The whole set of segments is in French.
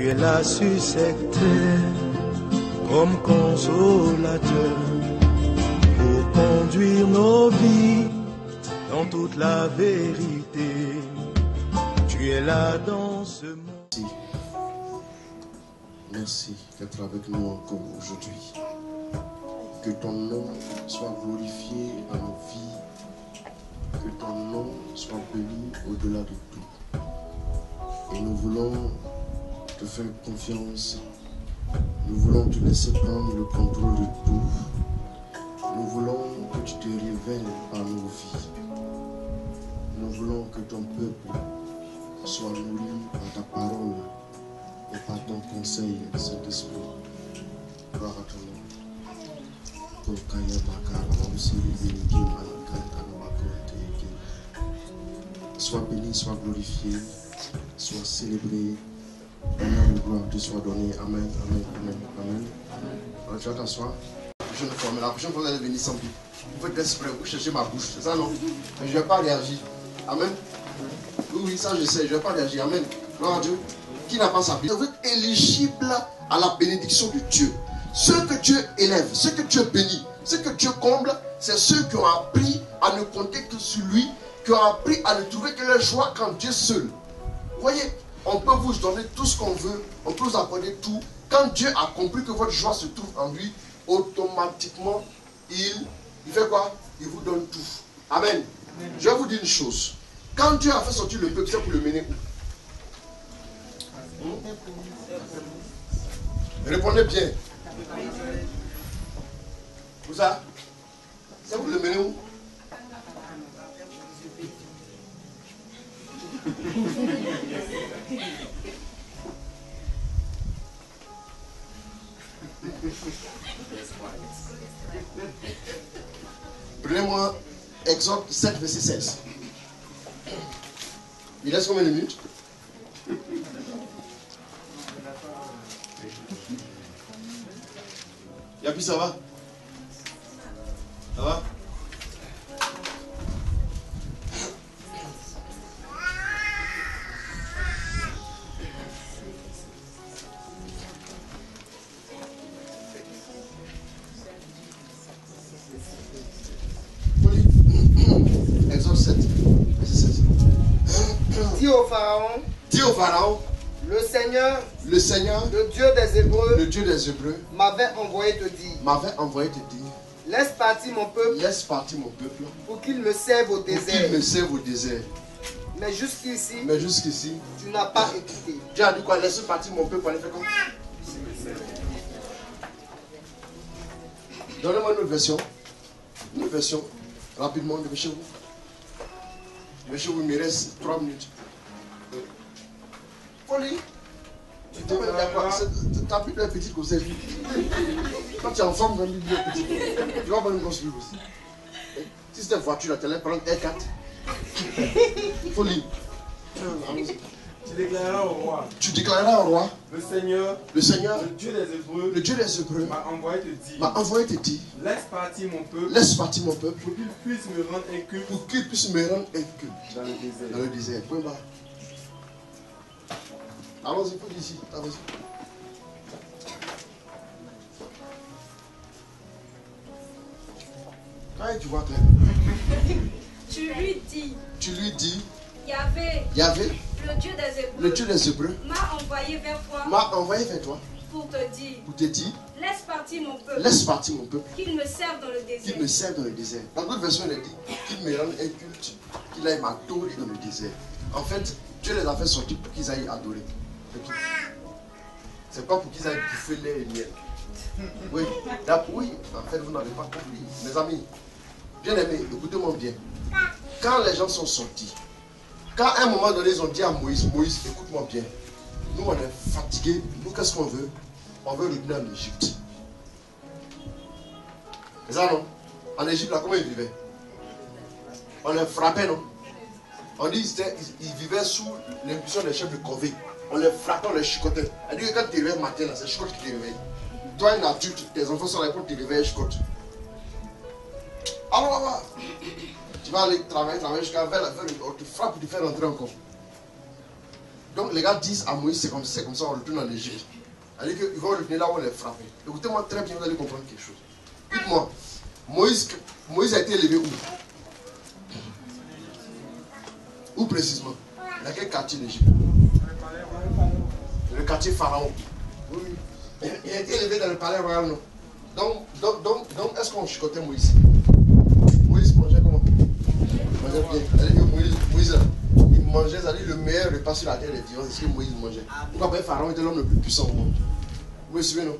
Tu es là sur cette terre comme consolateur pour conduire nos vies dans toute la vérité. Tu es là dans ce monde. Merci d'être avec nous encore aujourd'hui. Que ton nom soit glorifié dans nos vies. Que ton nom soit béni au-delà de tout. Et nous voulons te faire confiance. Nous voulons te laisser prendre le contrôle de tout. Nous voulons que tu te révèles par nos vies. Nous voulons que ton peuple soit nourri par ta parole et par ton conseil, Saint-Esprit. Gloire à ton nom. Sois béni, sois glorifié, sois célébré. Honneur et gloire te soit donné. Amen, amen, amen, amen. Alors, tu vas t'asseoir. La prochaine fois, vous allez venir sans but. Vous faites exprès, vous cherchez ma bouche, c'est ça non? Mais je ne vais pas réagir. Amen. Oui, ça je sais, je ne vais pas réagir. Amen. Gloire à Dieu. Qui n'a pas sa Bible? Vous êtes éligible à la bénédiction de Dieu. Ceux que Dieu élève, ceux que Dieu bénit, ceux que Dieu comble, c'est ceux qui ont appris à ne compter que sur lui, qui ont appris à ne trouver que la joie qu'en Dieu seul. Vous voyez, on peut vous donner tout ce qu'on veut, on peut vous accorder tout. Quand Dieu a compris que votre joie se trouve en lui, automatiquement, il fait quoi? Il vous donne tout. Amen. Je vais vous dire une chose. Quand Dieu a fait sortir le peuple, c'est pour le mener où? Répondez bien. Où ça? C'est pour le mener où? Prenez-moi Exode 7, verset 16. Il reste combien de minutes? Yapi, ça va? Ça va? Exode 7, verset 16. Dis au Pharaon. Dis au Pharaon. Le Seigneur, le Dieu des Hébreux, m'avait envoyé te dire. Laisse partir mon peuple. Pour qu'il me serve au désert. Mais jusqu'ici, tu n'as pas écouté. Dieu a dit quoi? Laisse partir mon peuple pour aller faire quoi? Donnez-moi une autre version. Une autre version. Rapidement, dépêchez-vous. Dépêchez-vous, il me reste 3 minutes. Folie. Ta Bible est petite comme ça. Quand tu es enfant, ta Bible est petite. Tu vas pas nous construire aussi. Si c'était une voiture, tu allais prendre R4. Folie. Tu déclareras au roi. Le Seigneur, le Dieu des Hébreux, m'a envoyé te dire. Laisse partir mon peuple. Pour qu'il puisse me rendre inculte. Dans le désert. Point barre. Allons-y, faut d'ici. Allons-y. Quand tu vois clair. Tu lui dis. Yahvé, le Dieu des Hébreux, m'a envoyé vers toi. Pour te dire. Laisse partir mon peuple. Qu'il me serve dans le désert. Dans d'autres versions, il a dit qu'il me rende inculte, qu'il aille m'adorer dans le désert. En fait, Dieu les a fait sortir pour qu'ils aillent adorer. C'est pas pour qu'ils aillent bouffer lait et miel. Oui, en fait, vous n'avez pas compris. Mes amis, bien aimés, écoutez-moi bien. Quand les gens sont sortis, quand à un moment donné, ils ont dit à Moïse, écoute-moi bien. Nous, on est fatigués. Nous, qu'est-ce qu'on veut? On veut revenir en Égypte. C'est ça, non? En Égypte, là, comment ils vivaient? On les frappait, non? On dit qu'ils vivaient sous l'impulsion des chefs de corvée. On les frappait, on les chicotait. Elle dit que quand tu te réveilles le matin, c'est chicote qui te réveille. Toi, un adulte, tes enfants sont là pour te réveiller, chicote. Alors, tu vas aller travailler jusqu'à 20 h, on te frappe pour te faire rentrer encore. Donc les gars disent à Moïse, c'est comme ça, on retourne en Égypte. C'est-à-dire qu'ils vont retourner là où on les frappait. Écoutez-moi très bien, vous allez comprendre quelque chose. Dites-moi, Moïse a été élevé où? Où précisément? Dans quel quartier d'Égypte? Le quartier Pharaon. Oui. Il a été élevé dans le palais royal, non? Donc est-ce qu'on chicotait Moïse? Moïse mangeait comment? Il mangeait bien. C'est-à-dire que Moïse, il mangeait, c'est-à-dire le meilleur repas sur la terre des vivants, c'est ce que Moïse mangeait. Pourquoi Pharaon était l'homme le plus puissant au monde? Vous me suivez, non?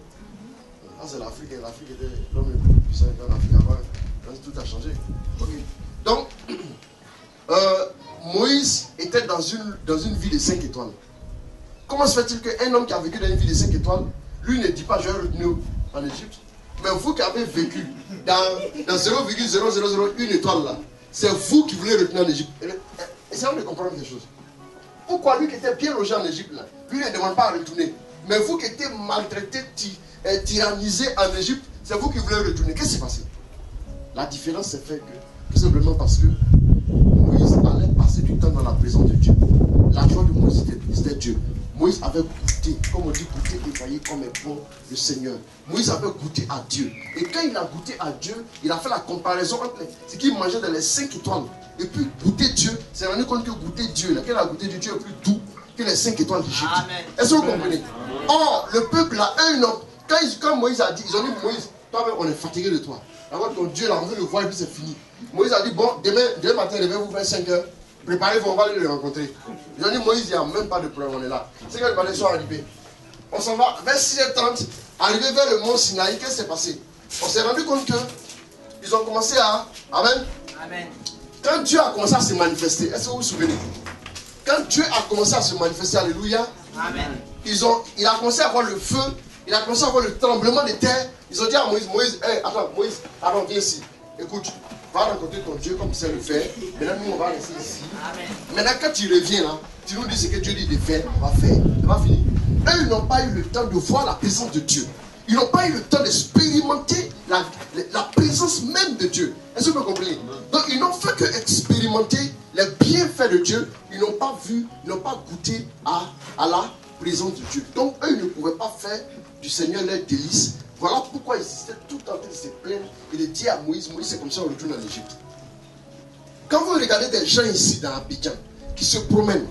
Ah, c'est l'Afrique. L'Afrique était l'homme le plus puissant en Afrique avant. Tout a changé. Okay. Donc, Moïse était dans une vie de 5 étoiles. Comment se fait-il qu'un homme qui a vécu dans une vie de 5 étoiles, lui ne dit pas je vais retenir en Égypte? Mais vous qui avez vécu dans 0,0001 étoile là, c'est vous qui voulez retenir en Égypte. Essayons de comprendre quelque chose. Pourquoi lui qui était bien logé en Égypte là, lui ne demande pas à retourner? Mais vous qui étiez maltraité, tyrannisé en Égypte, c'est vous qui voulez retourner. Qu'est-ce qui s'est passé? La différence s'est faite que, tout simplement parce que Moïse allait passer du temps dans la présence de Dieu. La joie de Moïse, c'était Dieu. Moïse avait goûté, comme on dit, goûté et voyé comme est bon le Seigneur. Moïse avait goûté à Dieu. Et quand il a goûté à Dieu, il a fait la comparaison entre ce qu'il mangeait dans les 5 étoiles. Et puis goûter Dieu, c'est rendu compte que goûter Dieu, là, quand il a goûté Dieu est plus doux que les 5 étoiles d'Égypte. Est-ce que vous comprenez? Or, le peuple là, quand Moïse a dit, ils ont dit, Moïse, toi-même on est fatigué de toi. D'abord ton Dieu là, on veut le voir et puis c'est fini. Moïse a dit, bon, demain matin, levez-vous vers 5 heures. Préparez-vous, on va aller le rencontrer. Ils ont dit, Moïse, il n'y a même pas de problème, on est là. C'est quand les matin sont arrivés. On s'en va vers 6h30, arrivé vers le mont Sinaï, qu'est-ce qui s'est passé? On s'est rendu compte qu'ils ont commencé à... Amen. Amen. Quand Dieu a commencé à se manifester, est-ce que vous vous souvenez? Quand Dieu a commencé à se manifester, alléluia. Amen. Il a commencé à avoir le feu, il a commencé à avoir le tremblement de terre. Ils ont dit à Moïse, Moïse, attends, viens ici. Écoute, va rencontrer ton Dieu comme tu sais le faire. Maintenant, nous, on va rester ici. Amen. Maintenant, quand tu reviens là, tu nous dis ce que Dieu dit de faire, on va faire. C'est pas fini. Eux, ils n'ont pas eu le temps de voir la présence de Dieu. Ils n'ont pas eu le temps d'expérimenter la présence même de Dieu. Est-ce que vous comprenez? Donc, ils n'ont fait que expérimenter les bienfaits de Dieu. Ils n'ont pas vu, ils n'ont pas goûté à la présence de Dieu. Donc, eux, ils ne pouvaient pas faire du Seigneur leur délice. Voilà pourquoi ils étaient tout en train de se plaindre et de dire à Moïse, Moïse, c'est comme ça on retourne en Égypte. Quand vous regardez des gens ici dans Abidjan qui se promènent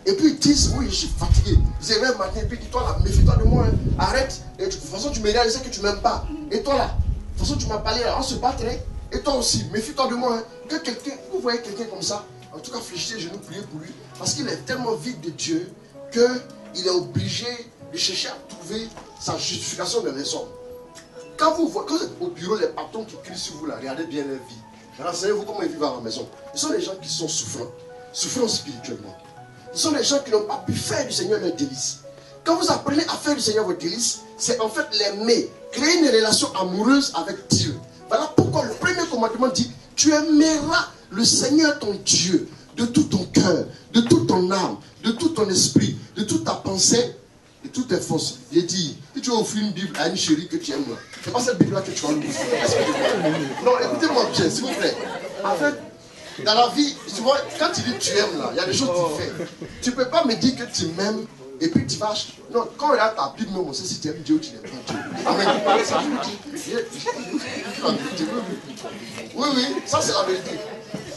et puis ils disent, oui, je suis fatigué. Vous avez un matin, et puis dis-toi là, méfie-toi de moi, hein. Arrête. Et de toute façon, tu me réalises que tu ne m'aimes pas. Et toi là, de toute façon, tu m'as parlé, on se battrait. Et toi aussi, méfie-toi de moi. Hein. Que quelqu'un, vous voyez quelqu'un comme ça, en tout cas, fléchissez les genoux, priez pour lui, parce qu'il est tellement vide de Dieu qu'il est obligé de chercher à trouver sa justification dans les hommes. Quand vous êtes au bureau, les patrons qui crient sur vous, là, regardez bien leur vie. Renseignez-vous comment ils vivent à la maison. Ce sont des gens qui sont souffrants spirituellement. Ce sont des gens qui n'ont pas pu faire du Seigneur leur délice. Quand vous apprenez à faire du Seigneur votre délice, c'est en fait l'aimer, créer une relation amoureuse avec Dieu. Voilà pourquoi le premier commandement dit, tu aimeras le Seigneur ton Dieu de tout ton cœur, de toute ton âme, de tout ton esprit, de toute ta pensée et toutes tes forces. Il dit, si tu veux offrir une Bible à une chérie que tu aimes, c'est pas cette Bible-là que tu vas lui offrir. Non, écoutez-moi bien, s'il vous plaît. En fait, dans la vie, souvent, quand tu dis tu aimes là, il y a des choses que tu fais. Tu ne peux pas me dire que tu m'aimes et puis tu vas... Non, quand on regarde ta Bible, on sait si tu aimes Dieu ou tu n'aimes pas Dieu. Amen. Ça, oui, ça c'est la vérité.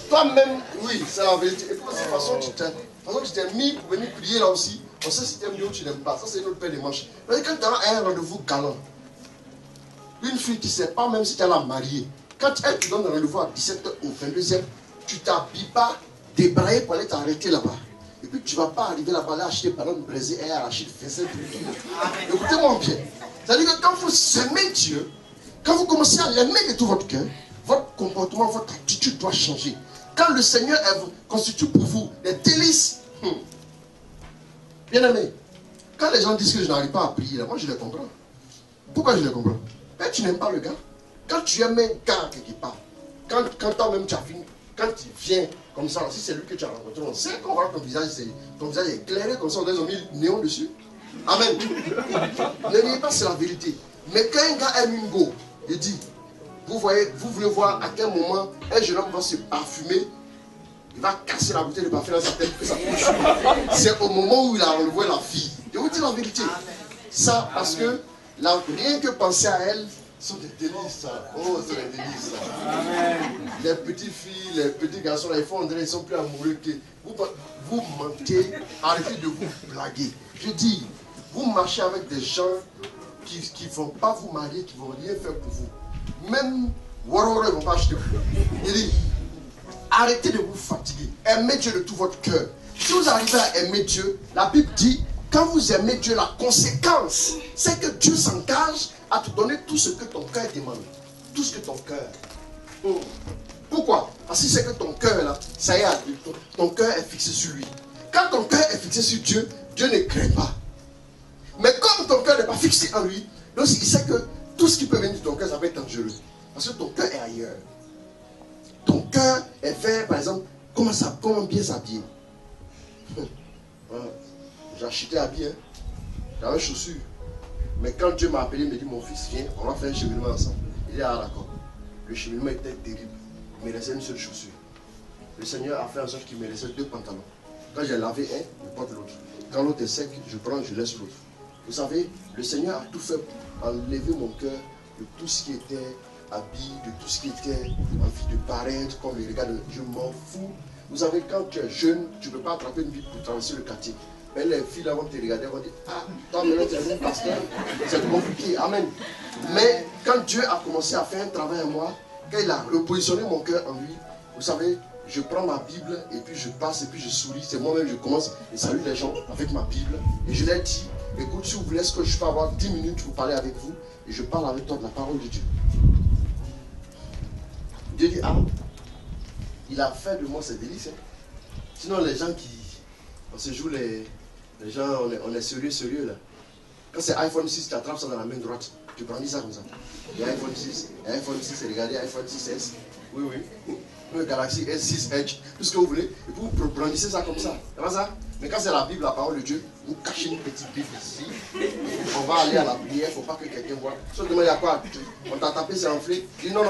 Toi-même, oui, c'est la vérité. Et puis de toute façon, tu t'es mis pour venir prier là aussi. On sait si tu aimes Dieu ou tu n'aimes pas. Ça, c'est une autre paire de manches. Mais quand tu as un rendez-vous galant, une fille qui ne sait pas même si tu es la mariée, quand elle te donne un rendez-vous à 17h ou 22h, tu ne t'habilles pas débraillé pour aller t'arrêter là-bas. Et puis tu ne vas pas arriver là-bas, aller acheter par exemple braisé et arracher le faisceau. Écoutez-moi bien. C'est-à-dire que quand vous aimez Dieu, quand vous commencez à l'aimer de tout votre cœur, votre comportement, votre attitude doit changer. Quand le Seigneur constitue pour vous des délices, bien aimé, quand les gens disent que je n'arrive pas à prier, moi je les comprends. Pourquoi je les comprends? Mais tu n'aimes pas le gars. Quand tu aimes un gars quelque part, quand toi-même tu as fini, quand tu viens comme ça, si c'est lui que tu as rencontré, on sait qu'on voit ton visage est éclairé comme ça, on a mis le néon dessus. Amen. Ne niez pas, c'est la vérité. Mais quand un gars aime une go, il dit, vous voulez voir à quel moment un jeune homme va se parfumer il va casser la bouteille de parfum dans sa tête que ça touche. C'est au moment où il a enlevé la fille. Je vous dis la vérité. Ça, parce que rien que penser à elle, ce sont des délices. Ça. Oh, c'est des délices. Ça. Les petites filles, les petits garçons, là, ils sont plus amoureux que vous mentez. Arrêtez de vous blaguer. Je dis, vous marchez avec des gens qui ne vont pas vous marier, qui ne vont rien faire pour vous. Même Waroro, ils ne vont pas acheter pour vous. Il dit, arrêtez de vous fatiguer. Aimez Dieu de tout votre cœur. Si vous arrivez à aimer Dieu, la Bible dit, quand vous aimez Dieu, la conséquence, c'est que Dieu s'engage à te donner tout ce que ton cœur demande. Tout ce que ton cœur. Pourquoi? Parce que c'est que ton cœur, là, ça y est, ton cœur est fixé sur lui. Quand ton cœur est fixé sur Dieu, Dieu ne craint pas. Mais comme ton cœur n'est pas fixé en lui, donc il sait que tout ce qui peut venir de ton cœur, ça va être dangereux. Parce que ton cœur est ailleurs. Ton cœur est vers, par exemple, comment bien s'habiller. J'ai acheté habillé, hein. J'avais chaussures. Mais quand Dieu m'a appelé, il me dit, mon fils, viens, on va faire un cheminement ensemble. Il dit, ah d'accord. Le cheminement était terrible. Il me restait une seule chaussure. Le Seigneur a fait en sorte qu'il me restait 2 pantalons. Quand j'ai lavé un, je porte l'autre. Quand l'autre est sec, je prends, je laisse l'autre. Vous savez, le Seigneur a tout fait pour enlever mon cœur de tout ce qui était habillé, de tout ce qui était envie de paraître, comme les regards. Je m'en fous. Vous savez, quand tu es jeune, tu ne peux pas attraper une vie pour traverser le quartier. Mais les filles là vont te regarder, vont dire, ah, toi maintenant tu es un pasteur, c'est compliqué, amen. Mais quand Dieu a commencé à faire un travail en moi, quand il a repositionné mon cœur en lui, vous savez, je prends ma Bible et puis je passe et puis je souris. C'est moi-même, je commence et salue les gens avec ma Bible. Et je leur dis, écoute, si vous voulez, est-ce que je peux avoir 10 minutes pour parler avec vous? Et je parle avec toi de la parole de Dieu. Dieu dit, ah, il a fait de moi ses délices. Hein. Sinon, les gens qui, on se joue les gens, on est sérieux là. Quand c'est iPhone 6, tu attrapes ça dans la main droite. Tu prends ça comme ça. Il y a iPhone 6, regardez, iPhone 6S. Oui. Le Galaxy S6 Edge, tout ce que vous voulez. Et vous brandissez ça comme ça. C'est pas ça? Mais quand c'est la Bible, la parole de Dieu, vous cachez une petite Bible ici. On va aller à la prière, il ne faut pas que quelqu'un voit. Si on demande, il y a quoi? On t'a tapé, c'est enflé. Il dit non.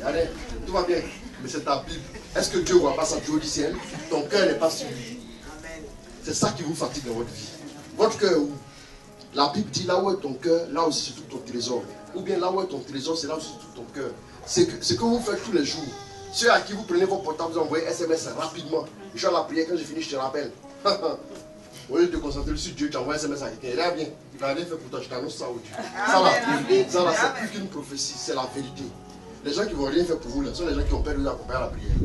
Allez, tout va bien. Mais c'est ta Bible. Est-ce que Dieu ne voit pas ça du ciel? Ton cœur n'est pas sur lui. C'est ça qui vous fatigue dans votre vie. Votre cœur, où la Bible dit là où est ton cœur, là aussi c'est tout ton trésor. Ou bien là où est ton trésor, c'est là où c'est tout ton cœur. C'est ce que vous faites tous les jours. Ceux à qui vous prenez vos portables, vous envoyez SMS rapidement. Je suis à la prière, quand je finis, je te rappelle. Au lieu de te concentrer sur Dieu, tu envoies un SMS à quelqu'un. Là, bien, il n'a rien fait pour toi, je t'annonce ça au Dieu. Ça là, c'est plus qu'une prophétie, c'est la vérité. Les gens qui ne vont rien faire pour vous, là, sont les gens qui ont peur de vous accompagner à la prière.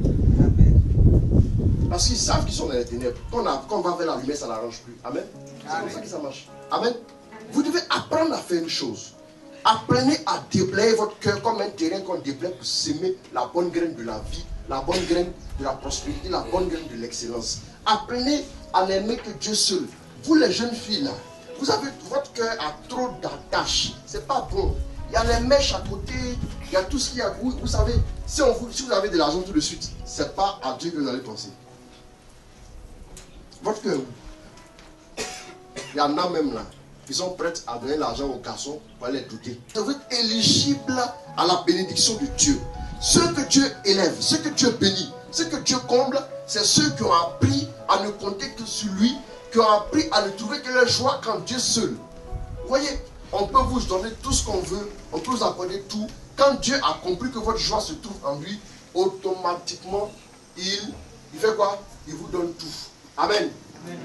Parce qu'ils savent qu'ils sont dans les ténèbres. Quand on va vers la lumière, ça n'arrange plus. Amen. C'est comme ça que ça marche. Amen. Vous devez apprendre à faire une chose. Apprenez à déblayer votre cœur comme un terrain qu'on déblaye pour s'aimer la bonne graine de la vie, la bonne graine de la prospérité, la bonne graine de l'excellence. Apprenez à n'aimer que Dieu seul. Vous les jeunes filles là, vous avez votre cœur a trop d'attaches. C'est pas bon. Il y a les mèches à côté, il y a tout ce qu'il y a. Vous savez, si vous avez de l'argent tout de suite, c'est pas à Dieu que vous allez penser. Votre cœur, il y en a même là. Ils sont prêts à donner l'argent aux garçons pour aller les douter. Vous êtes éligible à la bénédiction de Dieu. Ceux que Dieu élève, ceux que Dieu bénit, ceux que Dieu comble, c'est ceux qui ont appris à ne compter que sur lui, qui ont appris à ne trouver que la joie qu'en Dieu seul. Vous voyez, on peut vous donner tout ce qu'on veut, on peut vous accorder tout. Quand Dieu a compris que votre joie se trouve en lui, automatiquement, il fait quoi? Il vous donne tout. Amen.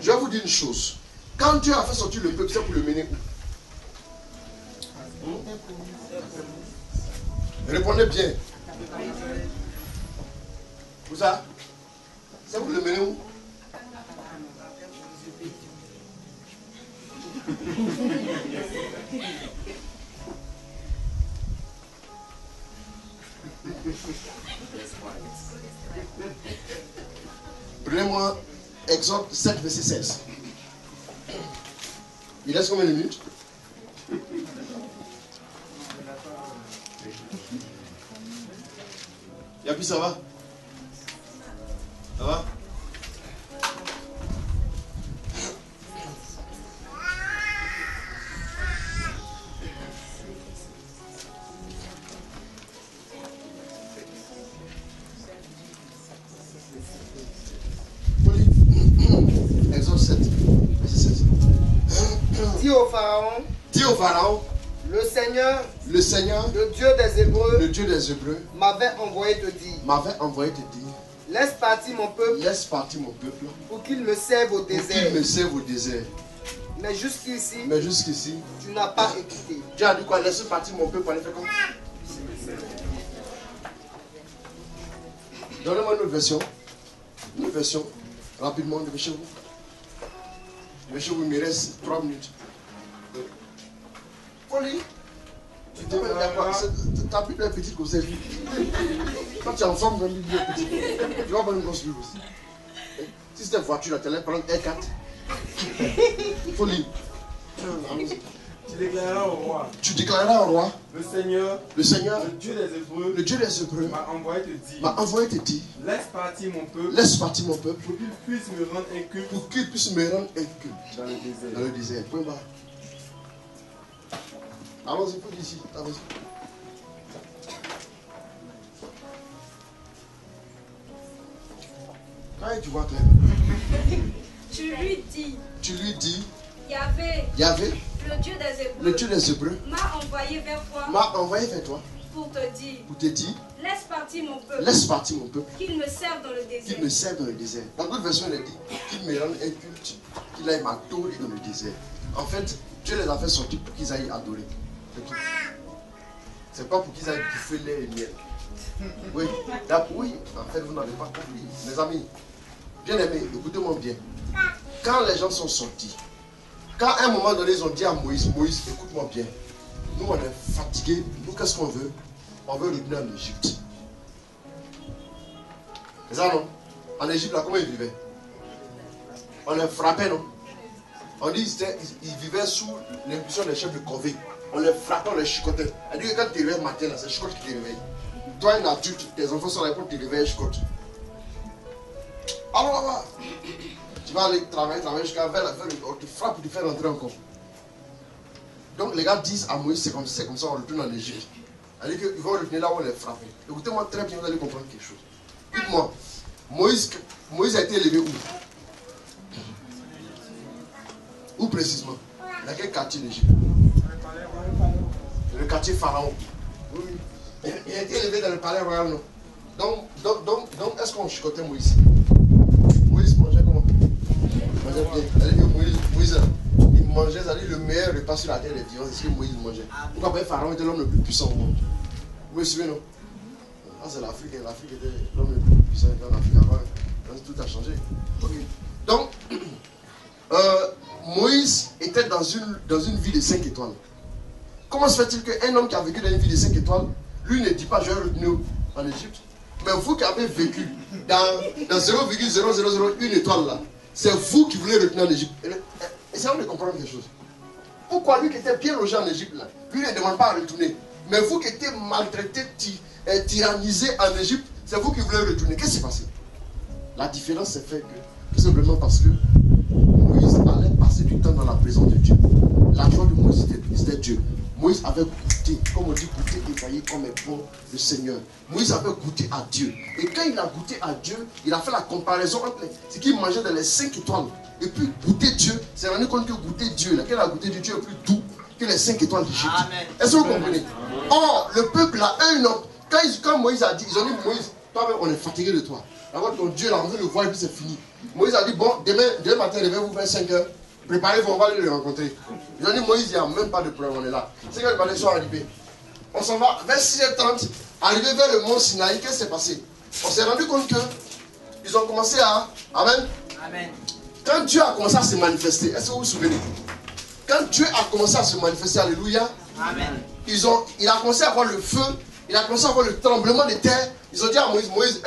Je vais vous dire une chose. Quand Dieu a fait sortir le peuple, c'est pour le mener où? Répondez bien. Où ça? C'est pour le mener où? Prenez-moi Exode 7, verset 16. Il reste combien de minutes? Et puis ça va? Ça va? Dis au Pharaon. Dis au Pharaon. Le Seigneur, le Seigneur, le Dieu des Hébreux, m'avait envoyé te dire, laisse partir mon peuple, pour qu'il me serve au désert. Mais jusqu'ici, tu n'as pas écouté. Dieu a dit quoi? Laisse partir mon peuple pour aller faire quoi? Donnez-moi une autre version, rapidement, dépêchez-vous. Dépêchez-vous, il me reste 3 minutes. Folie. Ta Bible est petite comme ça. Quand tu es en forme, ta Bible est petite. Tu vas prendre une grosse Bible aussi. Si c'était une voiture, là, tu allais prendre R4. Folie. Tu déclareras au roi. Le Seigneur, le Dieu des Hébreux, m'a envoyé te dire. Laisse partir mon peuple. Pour qu'il puisse me rendre un culte. Dans le désert. Point barre. Allons-y, pour d'ici. Allons-y. Quand tu vois clair. Tu lui dis. Yahvé, le Dieu des Hébreux, m'a envoyé vers toi. Pour te dire. Laisse partir mon peuple. Qu'il me serve dans le désert. Dans d'autres versions, il a dit qu'il me rende un culte, qu'il aille m'adorer dans le désert. En fait, Dieu les a fait sortir pour qu'ils aillent adorer. C'est pas pour qu'ils aillent bouffer lait et miel. Oui, en fait, vous n'avez pas compris. Mes amis, bien aimés, écoutez-moi bien. Quand les gens sont sortis, quand à un moment donné, ils ont dit à Moïse, écoute-moi bien. Nous, on est fatigués. Nous, qu'est-ce qu'on veut? On veut revenir en Égypte. C'est ça, non? En Égypte, là, comment ils vivaient? On les frappait, non? On dit qu'ils vivaient sous l'impulsion des chefs de corvée. On les frappait, on les chicotait. On dit que quand tu te réveilles le matin, c'est chicote qui te réveille. Toi, un adulte, tes enfants sont là pour te réveiller, chicote. Alors là-bas, tu vas aller travailler jusqu'à vers la fin, on te frappe pour te faire rentrer encore. Donc les gars disent à Moïse, c'est comme ça, on retourne en Égypte. C'est-à-dire qu'ils vont revenir là où on les frappe. Écoutez-moi très bien, vous allez comprendre quelque chose. Dites-moi, Moïse a été élevé où? Où précisément? Dans quel quartier d'Égypte? Le quartier Pharaon. Oui. Il a été élevé dans le palais royal, non? Donc est-ce qu'on chicotait Moïse? Moïse mangeait comment? Il mangeait bien. C'est-à-dire que Moïse, il mangeait, c'est-à-dire le meilleur repas sur la terre des vivants, c'est ce que Moïse mangeait. Pourquoi pas Pharaon était l'homme le plus puissant au monde? Vous me suivez, non? Ah, c'est l'Afrique. L'Afrique était l'homme le plus puissant en Afrique avant. Tout a changé. Okay. Donc, Moïse était dans une vie de 5 étoiles. Comment se fait-il qu'un homme qui a vécu dans une vie de 5 étoiles, lui ne dit pas je vais retenir en Égypte? Mais vous qui avez vécu dans 0,0001 étoile là, c'est vous qui voulez retenir en Égypte. Essayons de comprendre quelque chose. Pourquoi lui qui était bien logé en Égypte là, lui ne demande pas à retourner? Mais vous qui étiez maltraité, tyrannisé en Égypte, c'est vous qui voulez retourner. Qu'est-ce qui s'est passé? La différence s'est faite tout simplement parce que Moïse allait passer du temps dans la présence de Dieu. La joie de Moïse, c'était Dieu. Moïse avait goûté, comme on dit, goûté et voyé comme est bon le Seigneur. Moïse avait goûté à Dieu. Et quand il a goûté à Dieu, il a fait la comparaison entre ce qu'il mangeait dans les 5 étoiles. Et puis goûter Dieu, c'est rendu compte que goûter Dieu, là, qu'il a goûté Dieu, Dieu est plus doux que les 5 étoiles d'Égypte. Est-ce que vous comprenez? Or, le peuple là, quand Moïse a dit, ils ont dit, Moïse, toi-même, on est fatigué de toi. D'abord, ton Dieu, là, on veut le voir et puis c'est fini. Moïse a dit, bon, demain matin, levez-vous vers 5 heures. Préparez-vous, on va aller le rencontrer. Ils ont dit, Moïse, il n'y a même pas de problème, on est là. C'est quand les sont arrivés. On s'en va vers 6h30, arrivé vers le mont Sinaï, qu'est-ce qui s'est passé? On s'est rendu compte qu'ils ont commencé à... Amen. Amen. Quand Dieu a commencé à se manifester, est-ce que vous vous souvenez? Quand Dieu a commencé à se manifester, alléluia. Amen. Il a commencé à avoir le feu, il a commencé à avoir le tremblement de terre. Ils ont dit à Moïse, Moïse,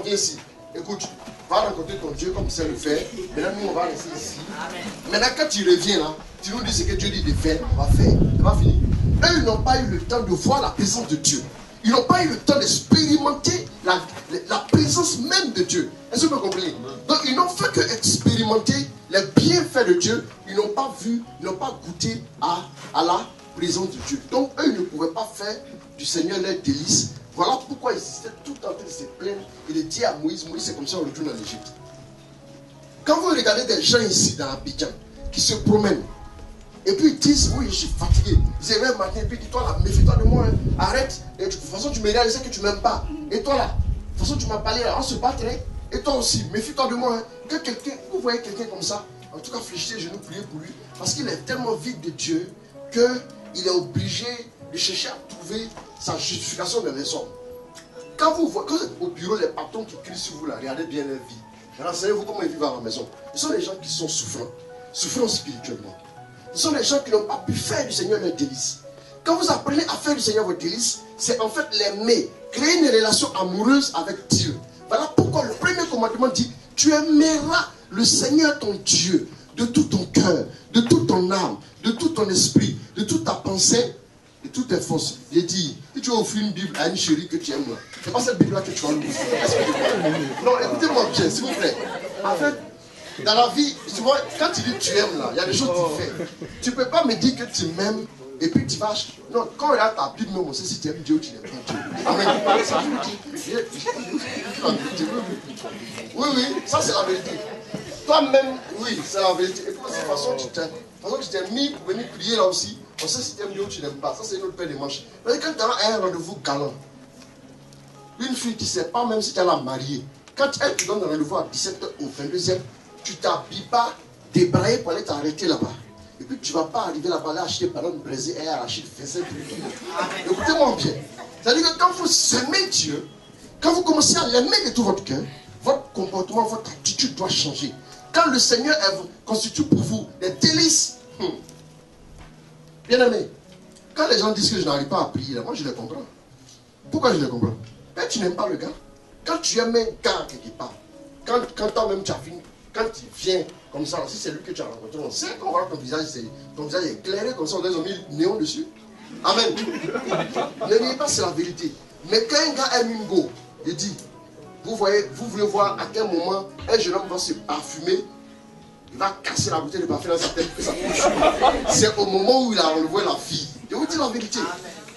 viens ici. Écoute, va rencontrer ton Dieu comme tu sais le faire. Maintenant, nous, on va rester ici. Amen. Maintenant, quand tu reviens là, tu nous dis ce que Dieu dit de faire, on va faire. C'est pas fini. Eux, ils n'ont pas eu le temps de voir la présence de Dieu. Ils n'ont pas eu le temps d'expérimenter la présence même de Dieu. Est-ce que vous comprenez? Donc, ils n'ont fait que expérimenter les bienfaits de Dieu. Ils n'ont pas vu, ils n'ont pas goûté à la présence de Dieu. Donc, eux, ils ne pouvaient pas faire du Seigneur leur délice. Voilà pourquoi ils étaient tout en train de se plaindre et de dire à Moïse, c'est comme ça on retourne en Égypte. Quand vous regardez des gens ici dans Abidjan qui se promènent, Et puis ils disent, oui, je suis fatigué. Ils se réveillent le matin, et puis ils disent, toi là, méfie-toi de moi, hein. Arrête. Et de toute façon, tu me regardes, je sais que tu ne m'aimes pas. Et toi là, de toute façon, tu m'as parlé, on se battrait. Et toi aussi, méfie-toi de moi. Hein. Que quelqu'un, vous voyez quelqu'un comme ça, en tout cas, fléchissez les genoux, priez pour lui. Parce qu'il est tellement vide de Dieu qu'il est obligé de chercher à trouver sa justification dans les hommes. Quand vous êtes au bureau, les patrons qui crient sur vous, là, regardez bien leur vie. Renseignez-vous comment ils vivent à la maison. Ce sont les gens qui sont souffrants spirituellement. Ce sont les gens qui n'ont pas pu faire du Seigneur leur délice. Quand vous apprenez à faire du Seigneur votre délice, c'est en fait l'aimer, créer une relation amoureuse avec Dieu. Voilà pourquoi le premier commandement dit, tu aimeras le Seigneur ton Dieu de tout ton cœur, de toute ton âme, de tout ton esprit, de toute ta pensée, de toutes tes forces. Il dit, si tu offres une Bible à une chérie que tu aimes, c'est pas cette Bible-là que tu vas lui offrir. Non, écoutez-moi bien, s'il vous plaît. En fait, dans la vie, souvent, quand tu dis tu aimes là, il y a des choses que tu fais. Tu ne peux pas me dire que tu m'aimes et puis tu vas. Non, quand on regarde ta Bible, même on sait si tu aimes Dieu ou tu n'aimes pas Dieu. Amen. Ça, oui, oui, ça c'est la vérité. Toi-même, oui, c'est la vérité. Et puis de toute façon, tu t'es mis pour venir prier là aussi. On sait si tu aimes Dieu ou tu n'aimes pas. Ça, c'est une autre paire de manches. Mais quand tu as un rendez-vous galant, une fille qui ne sait pas même si tu es la mariée, quand elle te donne un rendez-vous à 17h ou 22h, tu t'habilles pas, débraillé pour aller t'arrêter là-bas. Et puis tu ne vas pas arriver là-bas, aller acheter ballon brisé et arracher le fessé. Écoutez-moi bien. C'est-à-dire que quand vous aimez Dieu, quand vous commencez à l'aimer de tout votre cœur, votre comportement, votre attitude doit changer. Quand le Seigneur constitue pour vous des délices, bien aimé, quand les gens disent que je n'arrive pas à prier, moi je les comprends. Pourquoi je les comprends? Quand tu n'aimes pas le gars, quand tu aimes un gars quelque part, quand toi-même tu as fini, quand tu viens comme ça, si c'est lui que tu as rencontré, on sait qu'on voit ton visage est éclairé comme ça, on a mis le néon dessus. Amen. Ne niez pas, c'est la vérité. Mais quand un gars aime une go, il dit, vous voulez voir à quel moment un jeune homme va se parfumer, il va casser la bouteille de parfum dans sa tête et sa bouche. C'est au moment où il a enlevé la fille. Je vous dis la vérité.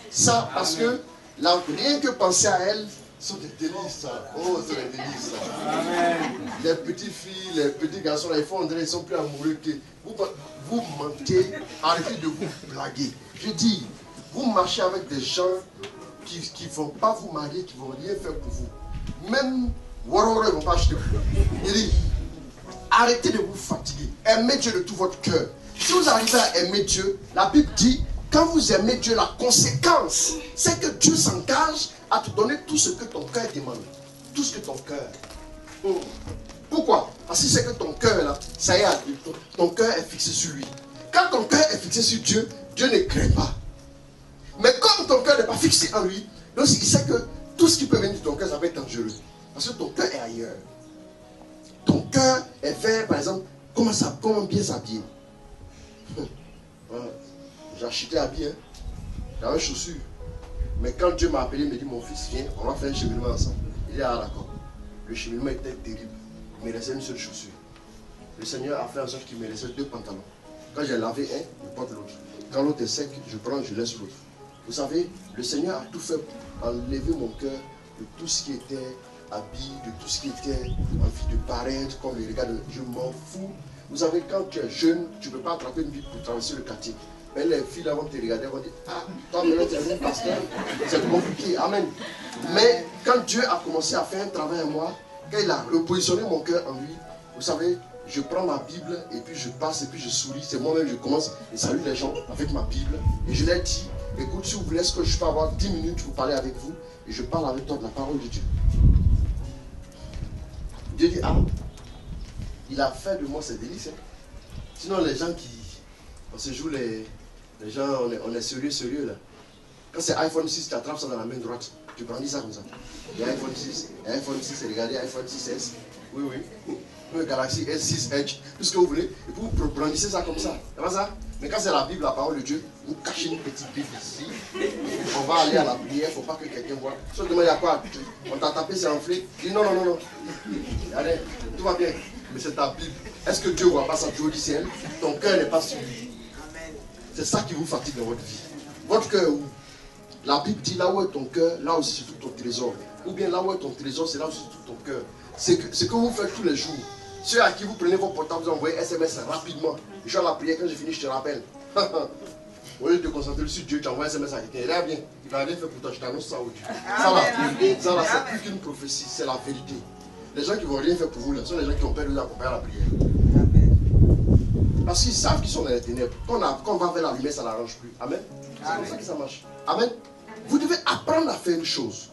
Ça, parce que rien que penser à elle, sont des délices, ça. Oh, c'est des délices, ça. Amen. Les petites filles, les petits garçons, là, ils sont plus amoureux que vous mentez, arrêtez de vous blaguer. Je dis, vous marchez avec des gens qui ne vont pas vous marier, qui ne vont rien faire pour vous. Même Waroro, ils ne vont pas acheter pour vous. Il dit, arrêtez de vous fatiguer. Aimez Dieu de tout votre cœur. Si vous arrivez à aimer Dieu, la Bible dit, quand vous aimez Dieu, la conséquence, c'est que Dieu s'engage à te donner tout ce que ton cœur demande. Tout ce que ton cœur. Pourquoi? Parce que c'est que ton cœur, là, ça y est, ton cœur est fixé sur lui. Quand ton cœur est fixé sur Dieu, Dieu ne craint pas. Mais comme ton cœur n'est pas fixé en lui, donc il sait que tout ce qui peut venir de ton cœur, ça va être dangereux. Parce que ton cœur est ailleurs. Ton cœur est vers, par exemple, comment bien s'habiller. J'ai acheté habillé, j'avais chaussures. Mais quand Dieu m'a appelé, il me dit, mon fils, viens, on va faire un cheminement ensemble. Il dit, ah d'accord. Le cheminement était terrible. Il me restait une seule chaussure. Le Seigneur a fait en sorte qu'il me restait 2 pantalons. Quand j'ai lavé un, je porte l'autre. Quand l'autre est sec, je prends, je laisse l'autre. Vous savez, le Seigneur a tout fait pour enlever mon cœur de tout ce qui était habillé, de tout ce qui était envie de paraître, comme les regards. Je m'en fous. Vous savez, quand tu es jeune, tu ne peux pas attraper une Bible pour traverser le quartier. Mais les filles là vont te regarder, vont dire, ah, toi maintenant tu es un pasteur, c'est compliqué, amen. Mais quand Dieu a commencé à faire un travail à moi, quand il a repositionné mon cœur en lui, vous savez, je prends ma Bible et puis je passe et puis je souris, c'est moi-même, je commence et salue les gens avec ma Bible. Et je leur dis, écoute, si vous voulez, est-ce que je peux avoir 10 minutes pour parler avec vous? Et je parle avec toi de la parole de Dieu. Dieu dit, ah, il a fait de moi ses délices. Hein. Sinon les gens qui, on se joue les gens, on est sérieux là. Quand c'est iPhone 6, tu attrapes ça dans la main droite. Tu brandis ça comme ça. Il y a iPhone 6, regardez iPhone 6S. Oui, oui. Le Galaxy S6 Edge, tout ce que vous voulez. Et puis vous brandissez ça comme ça. C'est pas ça? Mais quand c'est la Bible, la parole de Dieu, vous cachez une petite Bible ici. On va aller à la prière, il ne faut pas que quelqu'un voit. Si on demande, il y a quoi? On t'a tapé, c'est enflé. Il dit non, non, non, non. Allez, tout va bien. Mais c'est ta Bible. Est-ce que Dieu ne voit pas ça? Dieu dit c'est elle. Ton cœur n'est pas sur lui. C'est ça qui vous fatigue dans votre vie. Votre cœur, où? La Bible dit là où est ton cœur, là aussi c'est tout ton trésor. Ou bien là où est ton trésor, c'est là où c'est tout ton cœur. Ce que vous faites tous les jours, Ceux à qui vous prenez vos portables, vous envoyez SMS rapidement. Je suis à la prière, quand j'ai fini, je te rappelle. Au lieu de te concentrer sur Dieu, tu envoies un SMS à quelqu'un. Regarde bien, il va rien faire pour toi, je t'annonce ça aujourd'hui. Ça là, c'est plus qu'une prophétie, c'est la vérité. Les gens qui ne vont rien faire pour vous, là, sont les gens qui ont peur de vous accompagner à la prière. Parce qu'ils savent qu'ils sont dans les ténèbres. Quand on va vers la lumière, ça n'arrange plus. Amen. C'est comme ça que ça marche. Amen. Vous devez apprendre à faire une chose.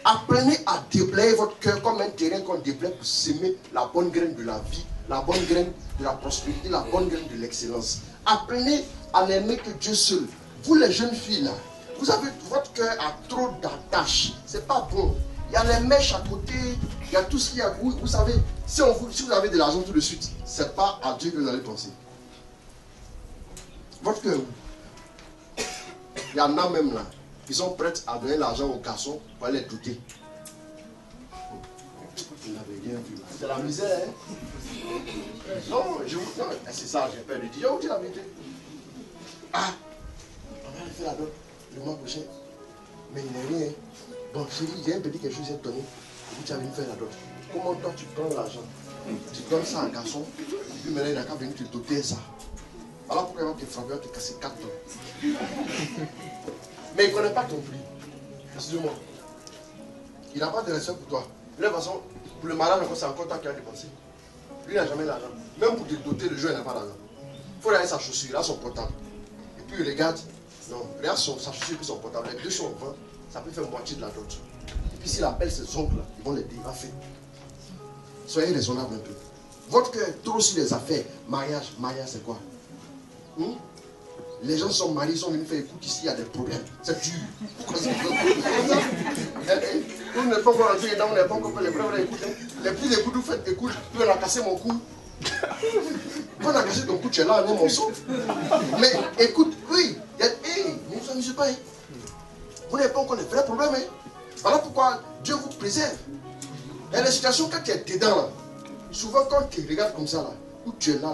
Apprenez à déblayer votre cœur comme un terrain qu'on déblaye pour s'aimer la bonne graine de la vie, la bonne graine de la prospérité, la bonne graine de l'excellence. Apprenez à n'aimer que Dieu seul. Vous les jeunes filles là, vous avez votre cœur a trop d'attaches. C'est pas bon. Il y a les mèches à côté, il y a tout ce qu'il y a. Vous savez, si vous avez de l'argent tout de suite, c'est pas à Dieu que vous allez penser. Votre cœur, il y en a même là. Ils sont prêts à donner l'argent aux garçons pour aller les douter. C'est la misère. Hein? Non, c'est ça, j'ai peur de dire. Je vous dis la vérité. Ah, on va aller faire la dot le mois prochain. Mais il n'est rien. Bon, chérie, j'ai un petit quelque chose à te donner. Tu as venir faire la dot. Comment toi tu prends l'argent? Tu donnes ça à un garçon. Et puis maintenant il n'a qu'à venir te doter ça. Alors pourquoi il va te frapper, il va te casser 4 dents? Mais il ne connaît pas ton prix. Excusez-moi. Il n'a pas de respect pour toi. De toute façon, pour le mariage, c'est encore toi qui as dépensé. Lui, il n'a jamais l'argent. Même pour te doter, le jour, il n'a pas l'argent. Il faut regarder sa chaussure, il a son portable. Et puis il regarde. Non, regarde sa chaussure et son portable. Les deux sont au vent. Ça peut faire moitié de la dot. Et puis s'il appelle ses oncles, ils vont l'aider. Il va faire. Soyez raisonnable un peu. Votre cœur est trop sur les affaires. Mariage, c'est quoi? Les gens sont mariés, ils sont venus faire écoute ici, il y a des problèmes. C'est dur. Pourquoi c'est comme ça? Nous n'est pas encore entré dedans, on n'est pas encore fait les preuves d'écoute. Les plus d'écoute, vous faites écoute, puis on a cassé mon cou. Quand on a cassé ton cou, tu es là, on est morceau. Mais écoute, oui, ne vous amusez pas. Vous n'avez pas encore les vrais problèmes. Voilà pourquoi Dieu vous préserve. Il y a des situations quand tu es dedans, là, souvent quand tu regardes comme ça, là, où tu es là,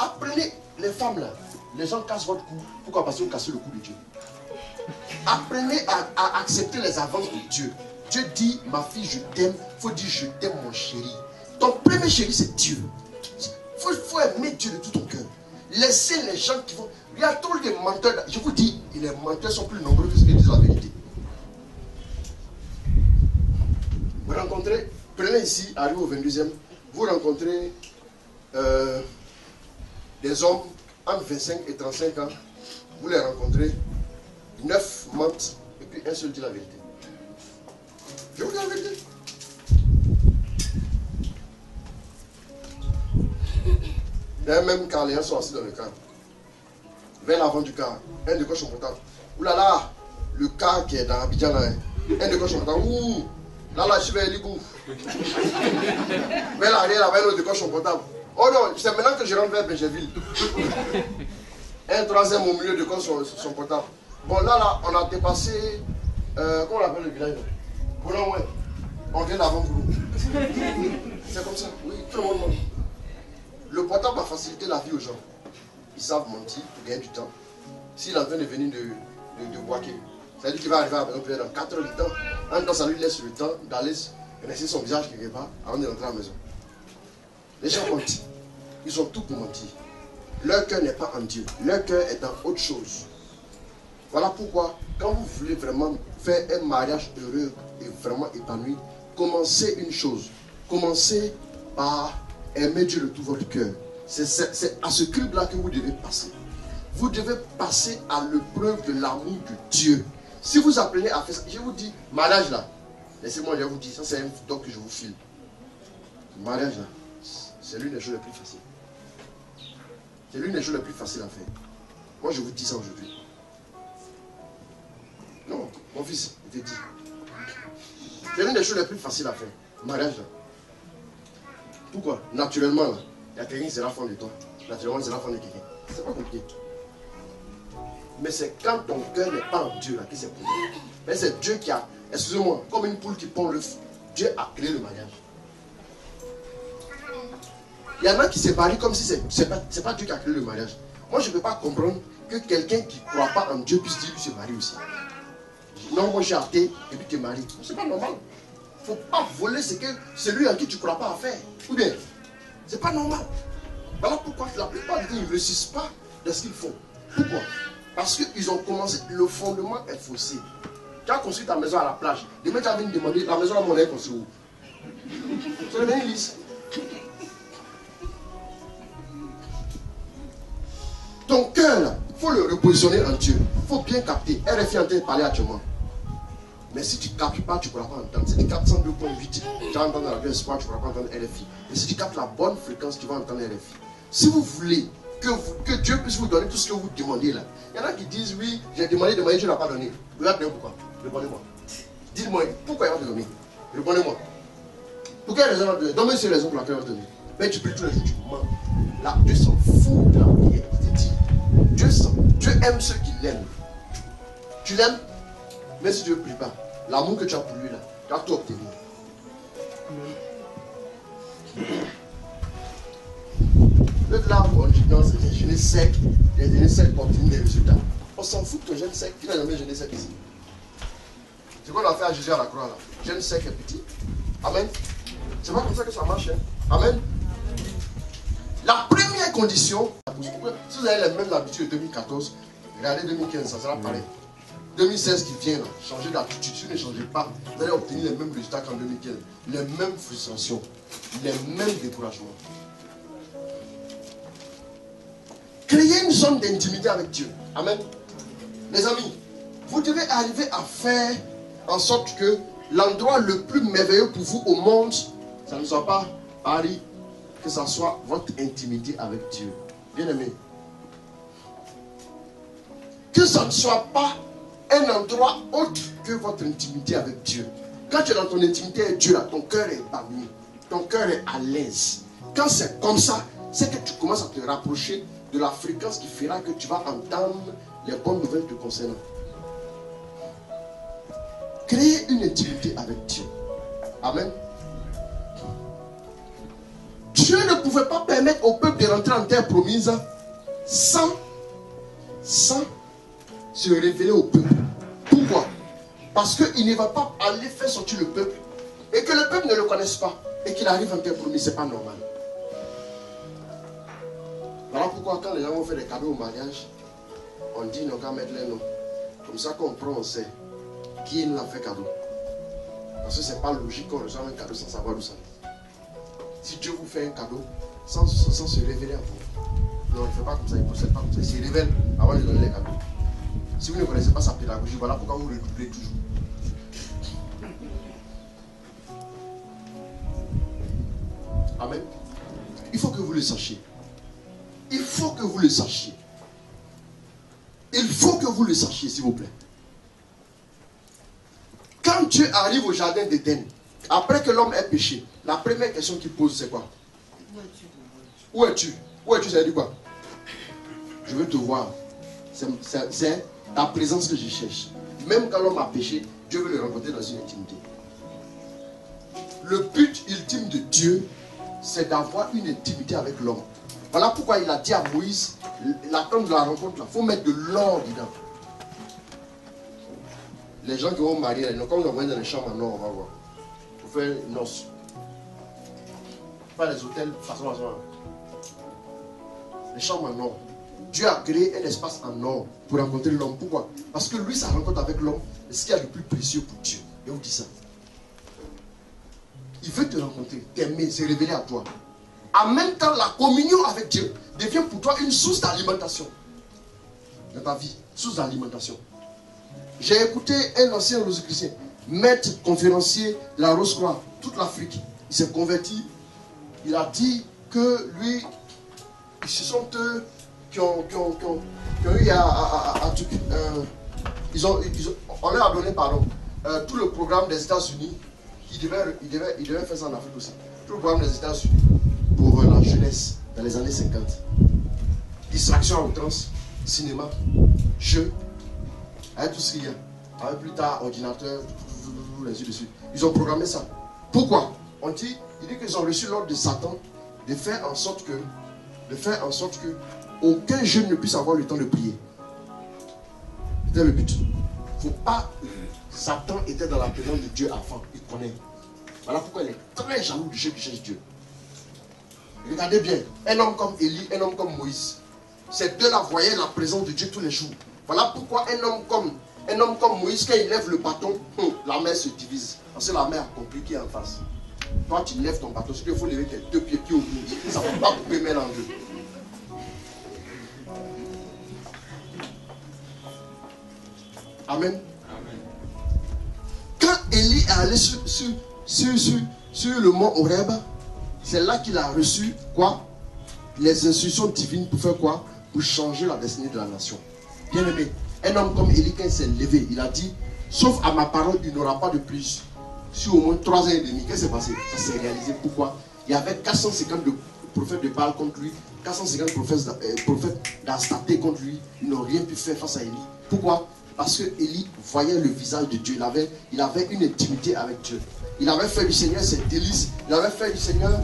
apprenez les femmes là, les gens cassent votre cou. Pourquoi? Parce que vous cassez le cou de Dieu. Apprenez à accepter les avances de Dieu. Dieu dit, ma fille, je t'aime. Il faut dire, je t'aime, mon chéri. Ton premier chéri, c'est Dieu. Il faut aimer Dieu de tout ton cœur. Laissez les gens qui vont... Il y a trop de menteurs. Je vous dis, les menteurs sont plus nombreux que ceux qui disent la vérité. Vous rencontrez, prenez ici, arrivez au 22e, vous rencontrez des hommes entre 25 et 35 ans, vous les rencontrez, 9 mentent et puis un seul dit la vérité. Je vous dis la vérité. Dans même car les gens sont assis dans le car. Vers l'avant du car, un de gauche son portable. Ouh là là, le car qui est dans Abidjan là, un de gauche son portable. Ouh, là là, je vais aller où? Vers l'arrière, là, un autre de gauche son portable. Oh non, c'est maintenant que je rentre vers Bégerville. Un troisième au milieu de quoi son portable. Bon, là, on a dépassé. Comment on appelle le village? Boulon, ouais. On vient d'avant Boulon. C'est comme ça, oui, tout le monde ment. Le portable a facilité la vie aux gens. Ils savent mentir pour gagner du temps. S'il est en train de venir de Boaké, c'est-à-dire qu'il va arriver à la maison dans 4 heures de temps. En même temps, ça lui laisse le temps d'aller laisser son visage quelque part avant de rentrer à la maison. Les gens mentent. Ils ont tout pour mentir. Leur cœur n'est pas en Dieu. Leur cœur est dans autre chose. Voilà pourquoi, quand vous voulez vraiment faire un mariage heureux et vraiment épanoui, commencez une chose. Commencez par aimer Dieu de tout votre cœur. C'est à ce crible-là que vous devez passer. Vous devez passer à l'épreuve de l'amour de Dieu. Si vous apprenez à faire ça, je vous dis, mariage là, laissez-moi, je vous dis, ça c'est un doc que je vous file. Mariage là, c'est l'une des choses les plus faciles. C'est l'une des choses les plus faciles à faire. Moi je vous dis ça aujourd'hui. Non, mon fils, je te dis. C'est l'une des choses les plus faciles à faire. Mariage là. Pourquoi? Naturellement là, il y a quelqu'un qui sera fan de toi. Naturellement, il sera fan de quelqu'un. C'est pas compliqué. Mais c'est quand ton cœur n'est pas en Dieu là que c'est pour toi. Mais c'est Dieu qui a, excusez-moi, comme une poule qui pond l'œuf. Dieu a créé le mariage. Il y en a qui se marient comme si c'est pas Dieu qui a créé le mariage. Moi, je ne peux pas comprendre que quelqu'un qui ne croit pas en Dieu puisse dire qu'il se marie aussi. Non, moi je suis athée et puis tu es marié. C'est pas normal. Il ne faut pas voler celui à qui tu ne crois pas à faire. Ou bien, ce n'est pas normal. Voilà pourquoi la plupart des gens ne réussissent pas dans ce qu'ils font. Pourquoi? Parce qu'ils ont commencé, le fondement est faussé. Tu as construit ta maison à la plage. Demain, tu as venu demander, la maison à mon est construite où? C'est devenu lisse. Ton cœur, il faut le repositionner en Dieu. Il faut bien capter. RFI est en train de parler actuellement. Mais si tu ne captes pas, tu ne pourras pas entendre. Si tu captes 102.8, tu vas entendre la radio espoir, tu ne pourras pas entendre RFI. Et si tu captes la bonne fréquence, tu vas entendre RFI. Si vous voulez que Dieu puisse vous donner tout ce que vous demandez là, il y en a qui disent oui, j'ai demandé, Dieu n'a pas donné. Regardez pourquoi. Répondez-moi. Dites-moi, pourquoi il va te donner? Répondez-moi. Pour quelle raison il va te donner? Donne-moi une raison pour laquelle il va te donner. Mais tu pries tous les jours, tu mens. Là, Dieu s'en fout de la prière. Je te dis, Dieu aime ceux qui l'aiment. Tu l'aimes? Mais si Dieu ne prie pas, l'amour que tu as pour lui là, tu as tout obtenu. Vous êtes là pour dans les jeûnes secs, les jeûnes secs obtiennent des résultats. On s'en fout de ton jeûne sec, qui n'a jamais jeûné sec ici. C'est quoi qu'on a fait à Jésus à la croix là? Jeûne sec et petit. Amen. C'est pas comme ça que ça marche. Hein? Amen. La première condition, si vous avez les mêmes habitudes de 2014, regardez 2015, ça sera pareil. 2016 qui vient là, changer d'attitude, si vous ne changez pas, vous allez obtenir les mêmes résultats qu'en 2015. Les mêmes frustrations, les mêmes découragements. Créez une zone d'intimité avec Dieu. Amen. Les amis, vous devez arriver à faire en sorte que l'endroit le plus merveilleux pour vous au monde, ça ne soit pas Paris, que ça soit votre intimité avec Dieu. Bien aimé. Que ça ne soit pas un endroit autre que votre intimité avec Dieu. Quand tu es dans ton intimité avec Dieu, là, ton cœur est épanoui, ton cœur est à l'aise. Quand c'est comme ça, c'est que tu commences à te rapprocher de la fréquence qui fera que tu vas entendre les bonnes nouvelles te concernant. Créer une intimité avec Dieu. Amen. Dieu ne pouvait pas permettre au peuple de rentrer en terre promise sans se révéler au peuple. Pourquoi? Parce qu'il ne va pas aller faire sortir le peuple et que le peuple ne le connaisse pas et qu'il arrive en terre promise, ce n'est pas normal. Voilà pourquoi quand les gens vont faire des cadeaux au mariage, on dit non qu'à mettre les noms. Comme ça qu'on prend, on sait qui nous a fait cadeau. Parce que ce n'est pas logique qu'on reçoive un cadeau sans savoir d'où ça vient. Si Dieu vous fait un cadeau sans se révéler à vous, non, il ne fait pas comme ça, il ne procède pas comme ça, il se révèle avant de donner les cadeaux. Si vous ne connaissez pas sa pédagogie, voilà pourquoi vous redoublez toujours. Amen. Il faut que vous le sachiez. Il faut que vous le sachiez. Il faut que vous le sachiez, s'il vous plaît. Quand Dieu arrive au jardin d'Éden, après que l'homme ait péché, la première question qu'il pose, c'est quoi? Où es-tu? Où es-tu, ça veut dire quoi? Je veux te voir. C'est ta présence que je cherche. Même quand l'homme a péché, Dieu veut le rencontrer dans une intimité. Le but ultime de Dieu, c'est d'avoir une intimité avec l'homme. Voilà pourquoi il a dit à Moïse, l'attente de la rencontre, il faut mettre de l'or dedans. Les gens qui vont marier, quand on va dans les chambres en or, on va voir. Pour faire une noce. Pas les hôtels, façon. Les chambres en or. Dieu a créé un espace en or pour rencontrer l'homme. Pourquoi? Parce que lui, sa rencontre avec l'homme, c'est ce qu'il y a de plus précieux pour Dieu. Et on dit ça. Il veut te rencontrer, t'aimer, se révéler à toi. En même temps, la communion avec Dieu devient pour toi une source d'alimentation. Dans ta vie, source d'alimentation. J'ai écouté un ancien rosicrucien, maître conférencier de la Rose-Croix, toute l'Afrique. Il s'est converti. Il a dit que lui, ce sont eux qui ont eu on leur a donné tout le programme des États-Unis. Il devait faire ça en Afrique aussi. Tout le programme des États-Unis pour la jeunesse dans les années 50. Distraction à outrance, cinéma, jeux, avec tout ce qu'il y a. Avec plus tard, ordinateur, les yeux dessus. Ils ont programmé ça. Pourquoi? Il dit qu'ils ont reçu l'ordre de Satan de faire en sorte que aucun jeune ne puisse avoir le temps de prier. C'était le but. Faut pas. Satan était dans la présence de Dieu avant. Il connaît. Voilà pourquoi il est très jaloux de ceux qui cherchent Dieu. Regardez bien, un homme comme Élie, un homme comme Moïse, ces deux-là voyaient la présence de Dieu tous les jours. Voilà pourquoi un homme comme Moïse, quand il lève le bâton, la mer se divise. Parce que la mer a compris qui est en face. Toi, tu lèves ton bâton, il faut lever tes deux pieds au bout. Ça ne va pas couper mer en deux. Amen. Quand Élie est allé sur le mont Horeb, c'est là qu'il a reçu quoi? Les instructions divines pour faire quoi? Pour changer la destinée de la nation. Bien aimé, un homme comme Élie, quand il s'est levé, il a dit, sauf à ma parole, il n'aura pas de plus. Sur au moins 3 ans et demi, qu'est-ce qui s'est passé? Ça s'est réalisé. Pourquoi? Il y avait 450 prophètes de Baal contre lui, 450 prophètes d'Astaté contre lui. Ils n'ont rien pu faire face à Élie. Pourquoi? Parce que Élie voyait le visage de Dieu. Il avait une intimité avec Dieu. Il avait fait du Seigneur ses délices. Il avait fait du Seigneur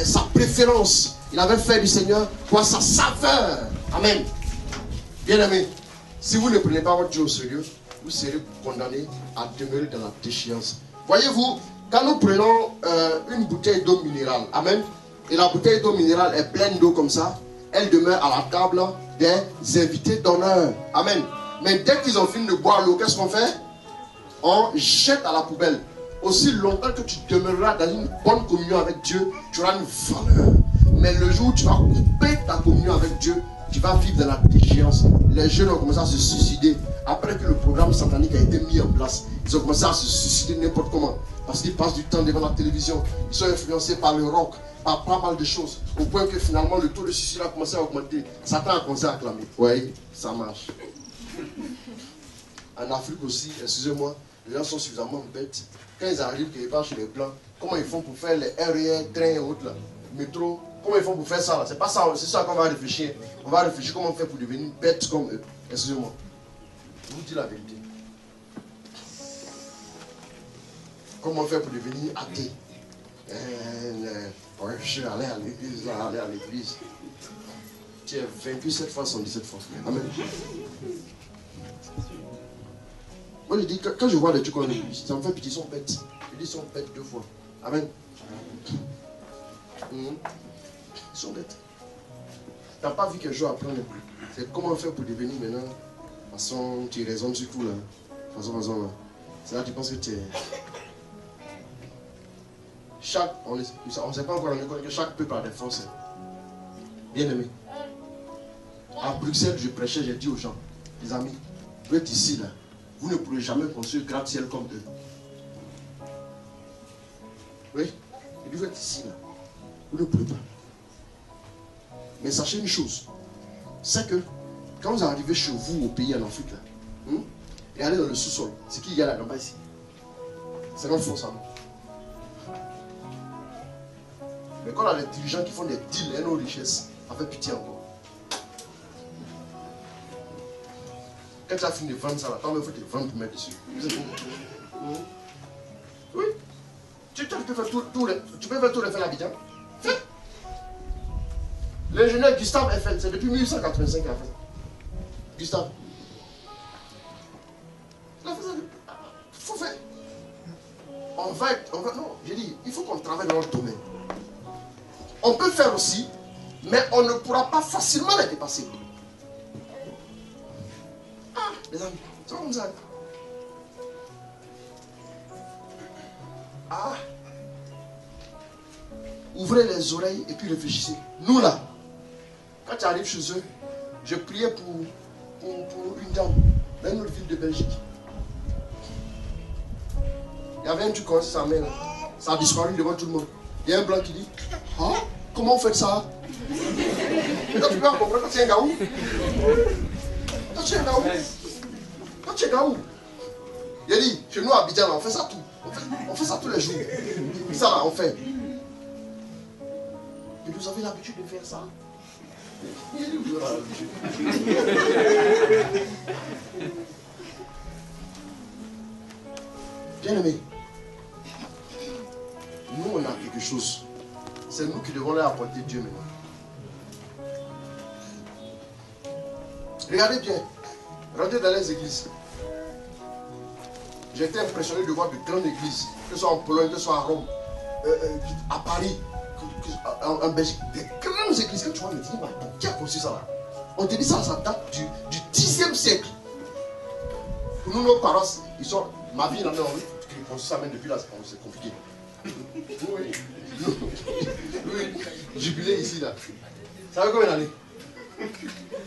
sa préférence. Il avait fait du Seigneur quoi? Sa saveur. Amen. Bien aimé, si vous ne prenez pas votre Dieu au sérieux, vous serez condamné à demeurer dans la déchéance. Voyez-vous, quand nous prenons une bouteille d'eau minérale, amen, et la bouteille d'eau minérale est pleine d'eau comme ça, elle demeure à la table des invités d'honneur. Amen. Mais dès qu'ils ont fini de boire l'eau, qu'est-ce qu'on fait? On jette à la poubelle. Aussi longtemps que tu demeureras dans une bonne communion avec Dieu, tu auras une valeur. Mais le jour où tu vas couper ta communion avec Dieu, tu vas vivre dans la déchéance. Les jeunes ont commencé à se suicider. Après que le programme satanique a été mis en place, ils ont commencé à se suicider n'importe comment. Parce qu'ils passent du temps devant la télévision. Ils sont influencés par le rock, par pas mal de choses. Au point que finalement le taux de suicide a commencé à augmenter. Satan a commencé à acclamer. Oui, ça marche. En Afrique aussi, excusez-moi, les gens sont suffisamment bêtes. Quand ils arrivent quelque part chez les Blancs, comment ils font pour faire les RER, trains et autres là, métro? Comment ils font pour faire ça là? C'est pas ça, c'est ça qu'on va réfléchir. On va réfléchir comment on fait pour devenir bêtes comme eux. Excusez-moi. Je vous dis la vérité. Comment on fait pour devenir athée? Ouais, je suis allé à l'église, là, allé à l'église. Tu es vaincu 7 fois, 117 fois. Amen. Moi je dis que quand je vois les trucs en église, ça me fait pitié, ils sont bêtes. Je dis ils sont bêtes 2 fois. Amen. Ils sont bêtes. Tu n'as pas vu quel jour apprendre. C'est comment on fait pour devenir maintenant. De toute façon, tu raisonnes sur tout là. De toute façon là. C'est là que tu penses que tu es. On ne sait pas encore, on connaît que chaque peuple a des forces. Bien aimé. À Bruxelles, je prêchais, j'ai dit aux gens, les amis, vous êtes ici là. Vous ne pourrez jamais construire gratte-ciel comme eux. Oui, et vous êtes ici là. Vous ne pouvez pas. Mais sachez une chose, c'est que quand vous arrivez chez vous au pays en Afrique là, et allez dans le sous-sol, c'est qui y a là-bas ici? C'est notre force à nous. Mais quand on a des dirigeants qui font des deals et nos richesses, ça fait pitié encore. Quand tu as fini de vendre ça, toi, il faut te vendre pour mettre dessus. Oui. Tu peux faire tout le faire l'Abidjan. Fais. L'ingénieur Gustave Eiffel, c'est depuis 1885 qu'il a fait ça. Gustave. Il a fait ça. Il faut faire. Non, j'ai dit, il faut qu'on travaille dans notre domaine. On peut faire aussi, mais on ne pourra pas facilement les dépasser. Ah, les amis, c'est comme ça. Ah. Ouvrez les oreilles et puis réfléchissez. Nous là, quand tu arrives chez eux, je priais pour une dame dans une autre ville de Belgique. Il y avait un truc comme ça, mais ça a disparu devant tout le monde. Il y a un blanc qui dit, ah, comment vous faites ça? Mais toi tu peux comprendre quand tu es un gaou. Quand tu es un gaou. Quand tu es un gaou. Il a dit, chez nous à Abidjan, on fait ça tout. On fait ça tous les jours. Ça là, on fait. Et vous avez l'habitude de faire ça. Il dit, vous avez l'habitude. Bien aimé. Nous, on a quelque chose. C'est nous qui devons leur apporter Dieu maintenant. Regardez bien. Rentrez dans les églises. J'ai été impressionné de voir de grandes églises, que ce soit en Pologne, que ce soit à Rome. à Paris, en Belgique, des grandes églises, quand tu vas me dire, qui a construit ça là? On te dit ça date du 10e siècle. Pour nous, nos parents, ils sont. Ma vie, ils construisent ça même depuis là, c'est compliqué. Oui. Jubilé ici là. Ça veut combien d'années?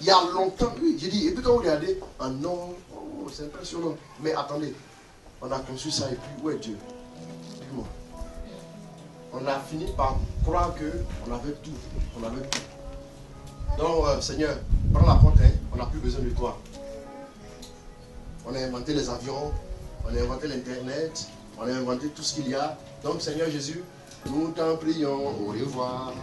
Il y a longtemps, oui, j'ai dit, et puis quand vous regardez, ah non, oh, c'est impressionnant. Mais attendez, on a construit ça et puis, où est Dieu? Dis-moi. On a fini par croire qu'on avait tout. On avait tout. Donc, Seigneur, prends la porte, hein, on n'a plus besoin de toi. On a inventé les avions, on a inventé l'Internet, on a inventé tout ce qu'il y a. Donc, Seigneur Jésus, nous t'en prions, au revoir.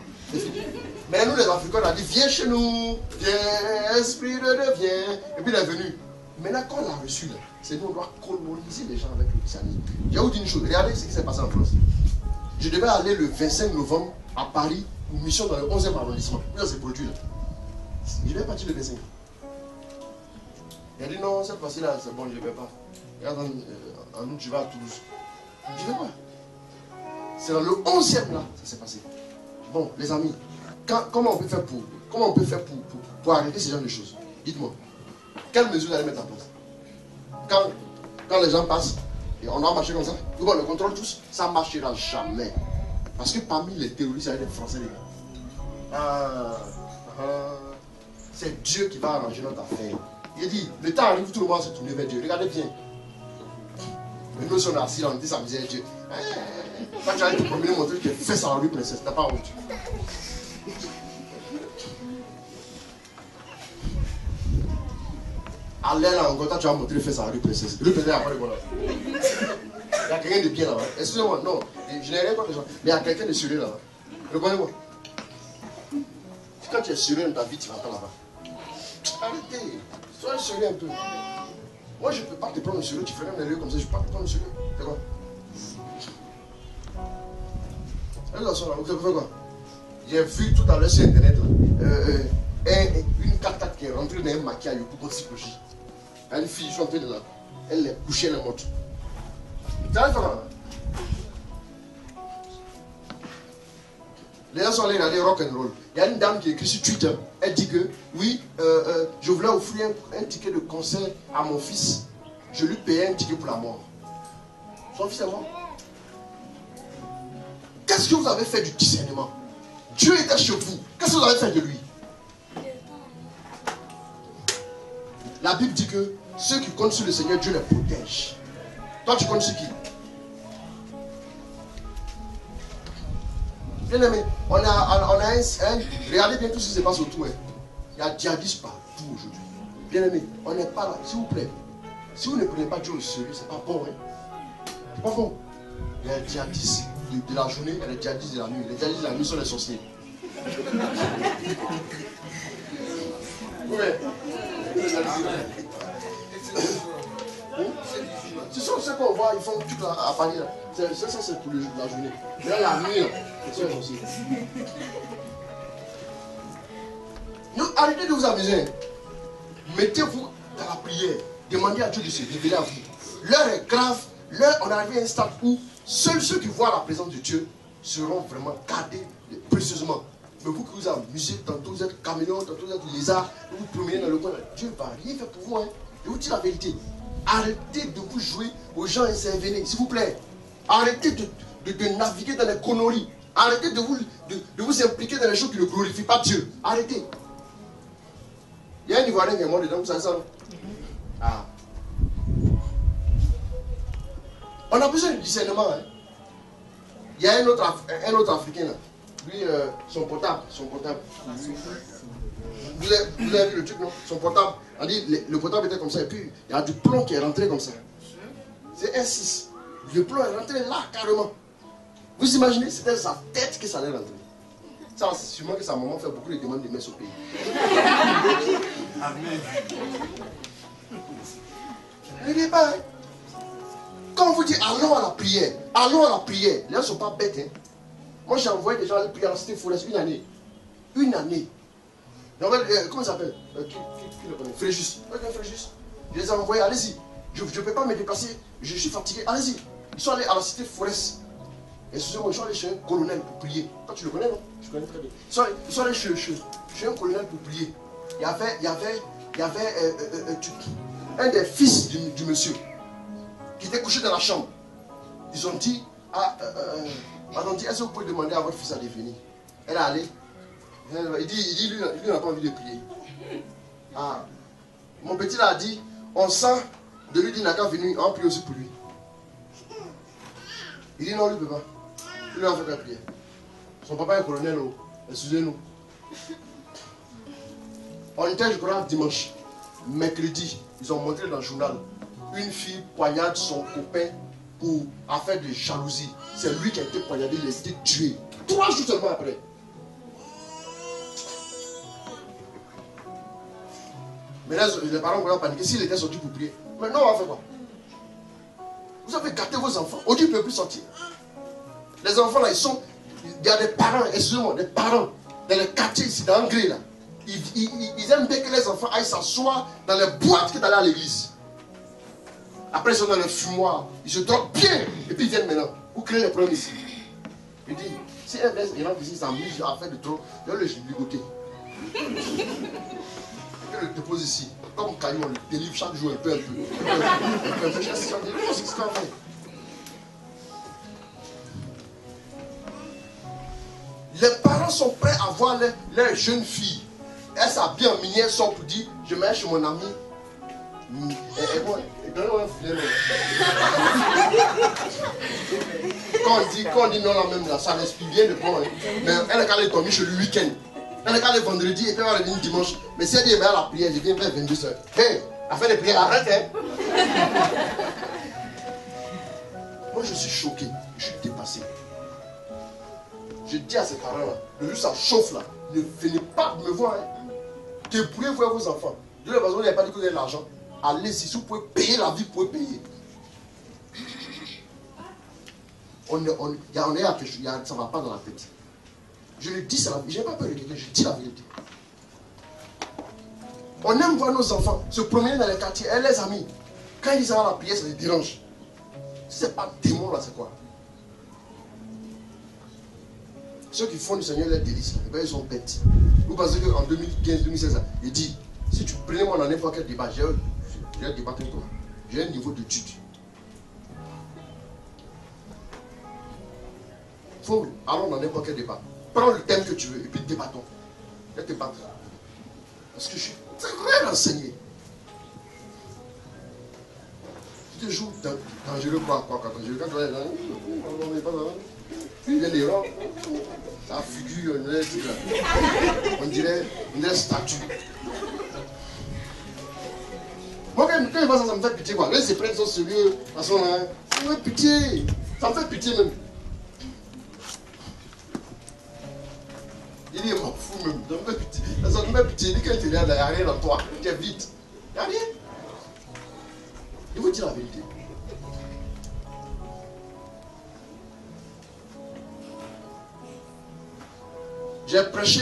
Mais nous, les Africains, on a dit, viens chez nous, viens, Esprit de Dieu, viens. Et puis il est venu. Maintenant, quand on l'a reçu, c'est nous, on doit coloniser les gens avec le christianisme. Je vais vous dire une chose, regardez ce qui s'est passé en France. Je devais aller le 25 novembre à Paris, une mission dans le 11e arrondissement. Où c'est produit là? Je devais partir le 25. Il a dit non, cette fois-ci-là, c'est bon, je ne vais pas. Et en août, je vais à Toulouse. Je ne vais pas. C'est dans le 11e là, ça s'est passé. Bon, les amis, comment on peut faire pour arrêter ce genre de choses? Dites-moi. Quelle mesure vous allez mettre en place? Quand les gens passent, et on doit marcher comme ça, on le contrôle tous, ça ne marchera jamais. Parce que parmi les terroristes, il y a des Français, les gars. C'est Dieu qui va arranger notre affaire. Il dit, le temps arrive, tout le monde va se tourner vers Dieu. Regardez bien. Mais nous sommes assis là, on dit sa misère Dieu. Quand tu as été promener mon truc, tu fais ça en lui, princesse, t'as pas honte. Allez là, encore, tu vas montrer, fais ça en lui, princesse. Lui, princesse, après, voilà. Il y a quelqu'un de bien là-bas. Excusez-moi, non, je n'ai rien contre les gens. Mais il y a quelqu'un de sérieux là-bas. Reconnez-moi. Quand tu es sérieux dans ta vie, tu vas pas là-bas. Arrêtez. Sois sérieux un peu. Moi, je ne peux pas te prendre au sérieux. Tu fais même les lieux comme ça. Je ne peux pas te prendre au sérieux. C'est quoi? Vous faites quoi? J'ai vu tout à l'heure sur Internet une carte qui est rentrée dans un maquillage pour psychologie. Une fille, je suis entré de là. Elle est couchée, elle est morte. Tu arrives là? Les gens sont allés regarder rock and roll. Il y a une dame qui écrit sur Twitter. Elle dit que oui, je voulais offrir un ticket de concert à mon fils. Je lui payais un ticket pour la mort. Son fils est mort. Qu'est-ce que vous avez fait du discernement? Dieu était chez vous. Qu'est-ce que vous avez fait de lui? La Bible dit que ceux qui comptent sur le Seigneur, Dieu les protège. Toi, tu comptes sur qui? Bien aimé, on a regardez bien tout ce qui se passe autour. Hein. Il y a djihadistes partout aujourd'hui. Bien aimé, on n'est pas là. S'il vous plaît, si vous ne prenez pas Dieu au sérieux, c'est pas bon. Hein. C'est pas bon. Il y a des djihadistes de la journée, il y a des djihadistes de la nuit. Les djihadistes de la nuit sont les sorciers. Ouais. C'est ça ce qu'on voit, ils font tout à Paris. Ça c'est pour la journée. Mais là, la nuit, c'est ça aussi. Donc, arrêtez de vous amuser. Mettez-vous dans la prière. Demandez à Dieu de se révéler à vous. L'heure est grave. L'heure, on est arrivé à un stade où seuls ceux qui voient la présence de Dieu seront vraiment gardés précieusement. Mais vous qui vous amusez, tantôt vous êtes caméléon, tantôt vous êtes lézard, vous vous promenez dans le coin, Dieu ne va rien faire pour vous. Hein. Je vous dis la vérité. Arrêtez de vous jouer aux gens intervenus, s'il vous plaît. Arrêtez de naviguer dans les conneries. Arrêtez de vous impliquer dans les choses qui ne glorifient pas Dieu. Arrêtez. Il y a un Ivoirien qui est mort dedans, vous savez ça, non? Ah. On a besoin de discernement. Hein. Il y a un autre Africain là. Lui, son portable. Vous avez vu le truc, non? Son portable. On dit, le portable était comme ça. Et puis, il y a du plomb qui est rentré comme ça. C'est un 6. Le plomb est rentré là, carrément. Vous imaginez, c'était sa tête que ça allait rentrer. Ça, c'est sûrement que sa maman fait beaucoup de demandes de messe au pays. Amen. Ne pas. Hein. Quand on vous dit allons à la prière, les gens ne sont pas bêtes. Hein. Moi, j'ai envoyé des gens aller prier à la cité Forest une année. Une année. Comment il s'appelle? Qui le connaît? Fréjus. Fréjus. Je les ai envoyés, allez-y. Je ne peux pas me déplacer, je suis fatigué, allez-y. Ils sont allés à la cité Forest. Excusez-moi, ils sont allés chez un colonel pour prier. Toi, tu le connais, non? Je connais très bien. Ils sont allés chez un colonel pour prier. Il y avait un des fils du monsieur qui était couché dans la chambre. Ils ont dit, est-ce que vous pouvez demander à votre fils à venir? Elle est allée. Il dit lui n'a pas envie de prier. Ah, mon petit là a dit, on sent de lui dire n'a qu'à venir, on prie aussi pour lui. Il dit non, lui ne peut pas. Il lui a fait qu'à prier. Son papa est colonel, excusez-nous. On était, je crois, dimanche. Mercredi, ils ont montré dans le journal une fille poignarde son copain pour affaire de jalousie. C'est lui qui a été poignardé, il a été tué. 3 jours seulement après. Maintenant, les parents vont paniquer. S'il était sorti pour prier, maintenant on va faire quoi? Vous avez gâté vos enfants. Aujourd'hui, ils ne peuvent plus sortir. Les enfants là, il y a des parents, excusez-moi, des parents dans les quartiers ici, dans Angré là. Ils aiment bien que les enfants aillent s'asseoir dans les boîtes que d'aller à l'église. Après, ils sont dans le fumoir. Ils se droguent bien. Et puis ils viennent maintenant. Vous créez les problèmes ici. Je dis, si un laisse les gens ici s'amusent à faire de trop, je vais le ligoter. Je le dépose ici. Comme Caillou, on le délivre chaque jour un peu. C'est ce qu'on fait. Les parents sont prêts à voir les jeunes filles. Elle s'habille en minière, sort pour dire, je mets chez mon ami. Donne-moi un filet. Quand on dit non là même là, ça respire bien de bon. Hein. Mais elle est allée dormir chez le week-end. Elle est allée vendredi et puis elle va revenir dimanche. Mais si elle dit, mais à la prière, je viens vers 22h. Hé, à faire des prières, arrête hein. Moi je suis choqué, je suis dépassé. Je dis à ces parents-là, le jour ça chauffe là, ne venez pas me voir. Hein. Que vous pouvez voir vos enfants. De toute façon, il n'y a pas dit que vous avez de l'argent. Allez, si vous pouvez payer la vie, vous pouvez payer. On est à quelque chose, ça ne va pas dans la tête. Je le dis, je n'ai pas peur de quelqu'un, je dis la vérité. On aime voir nos enfants se promener dans les quartiers, et les amis. Quand ils sont à la prière, ça les dérange. Si ce n'est pas démon là, c'est quoi? Ceux qui font du Seigneur les délices, ils sont bêtes. Vous pensez qu'en 2015-2016, il dit, si tu prenais moi dans n'importe quel débat, j'ai un débat avec toi. J'ai un niveau d'étude. Allons dans n'importe quel débat. Prends le thème que tu veux et puis débattons. Et te battre. Parce que je suis très renseigné. Tu te joues dangereux quoi dangereux quand tu vas il y a des rangs, ça figure, on dirait statue. Moi, quand je vois ça, ça me fait pitié. Quoi. Là, ces prêtres sont sérieux. Ça me fait pitié. Ça me fait pitié même. Il est mort fou même. Ça me fait pitié. Ça me fait pitié. Il dit quand tu regardes, il n'y a rien dans toi. Tu es vite. Il n'y a rien. Je vous dis la vérité. J'ai prêché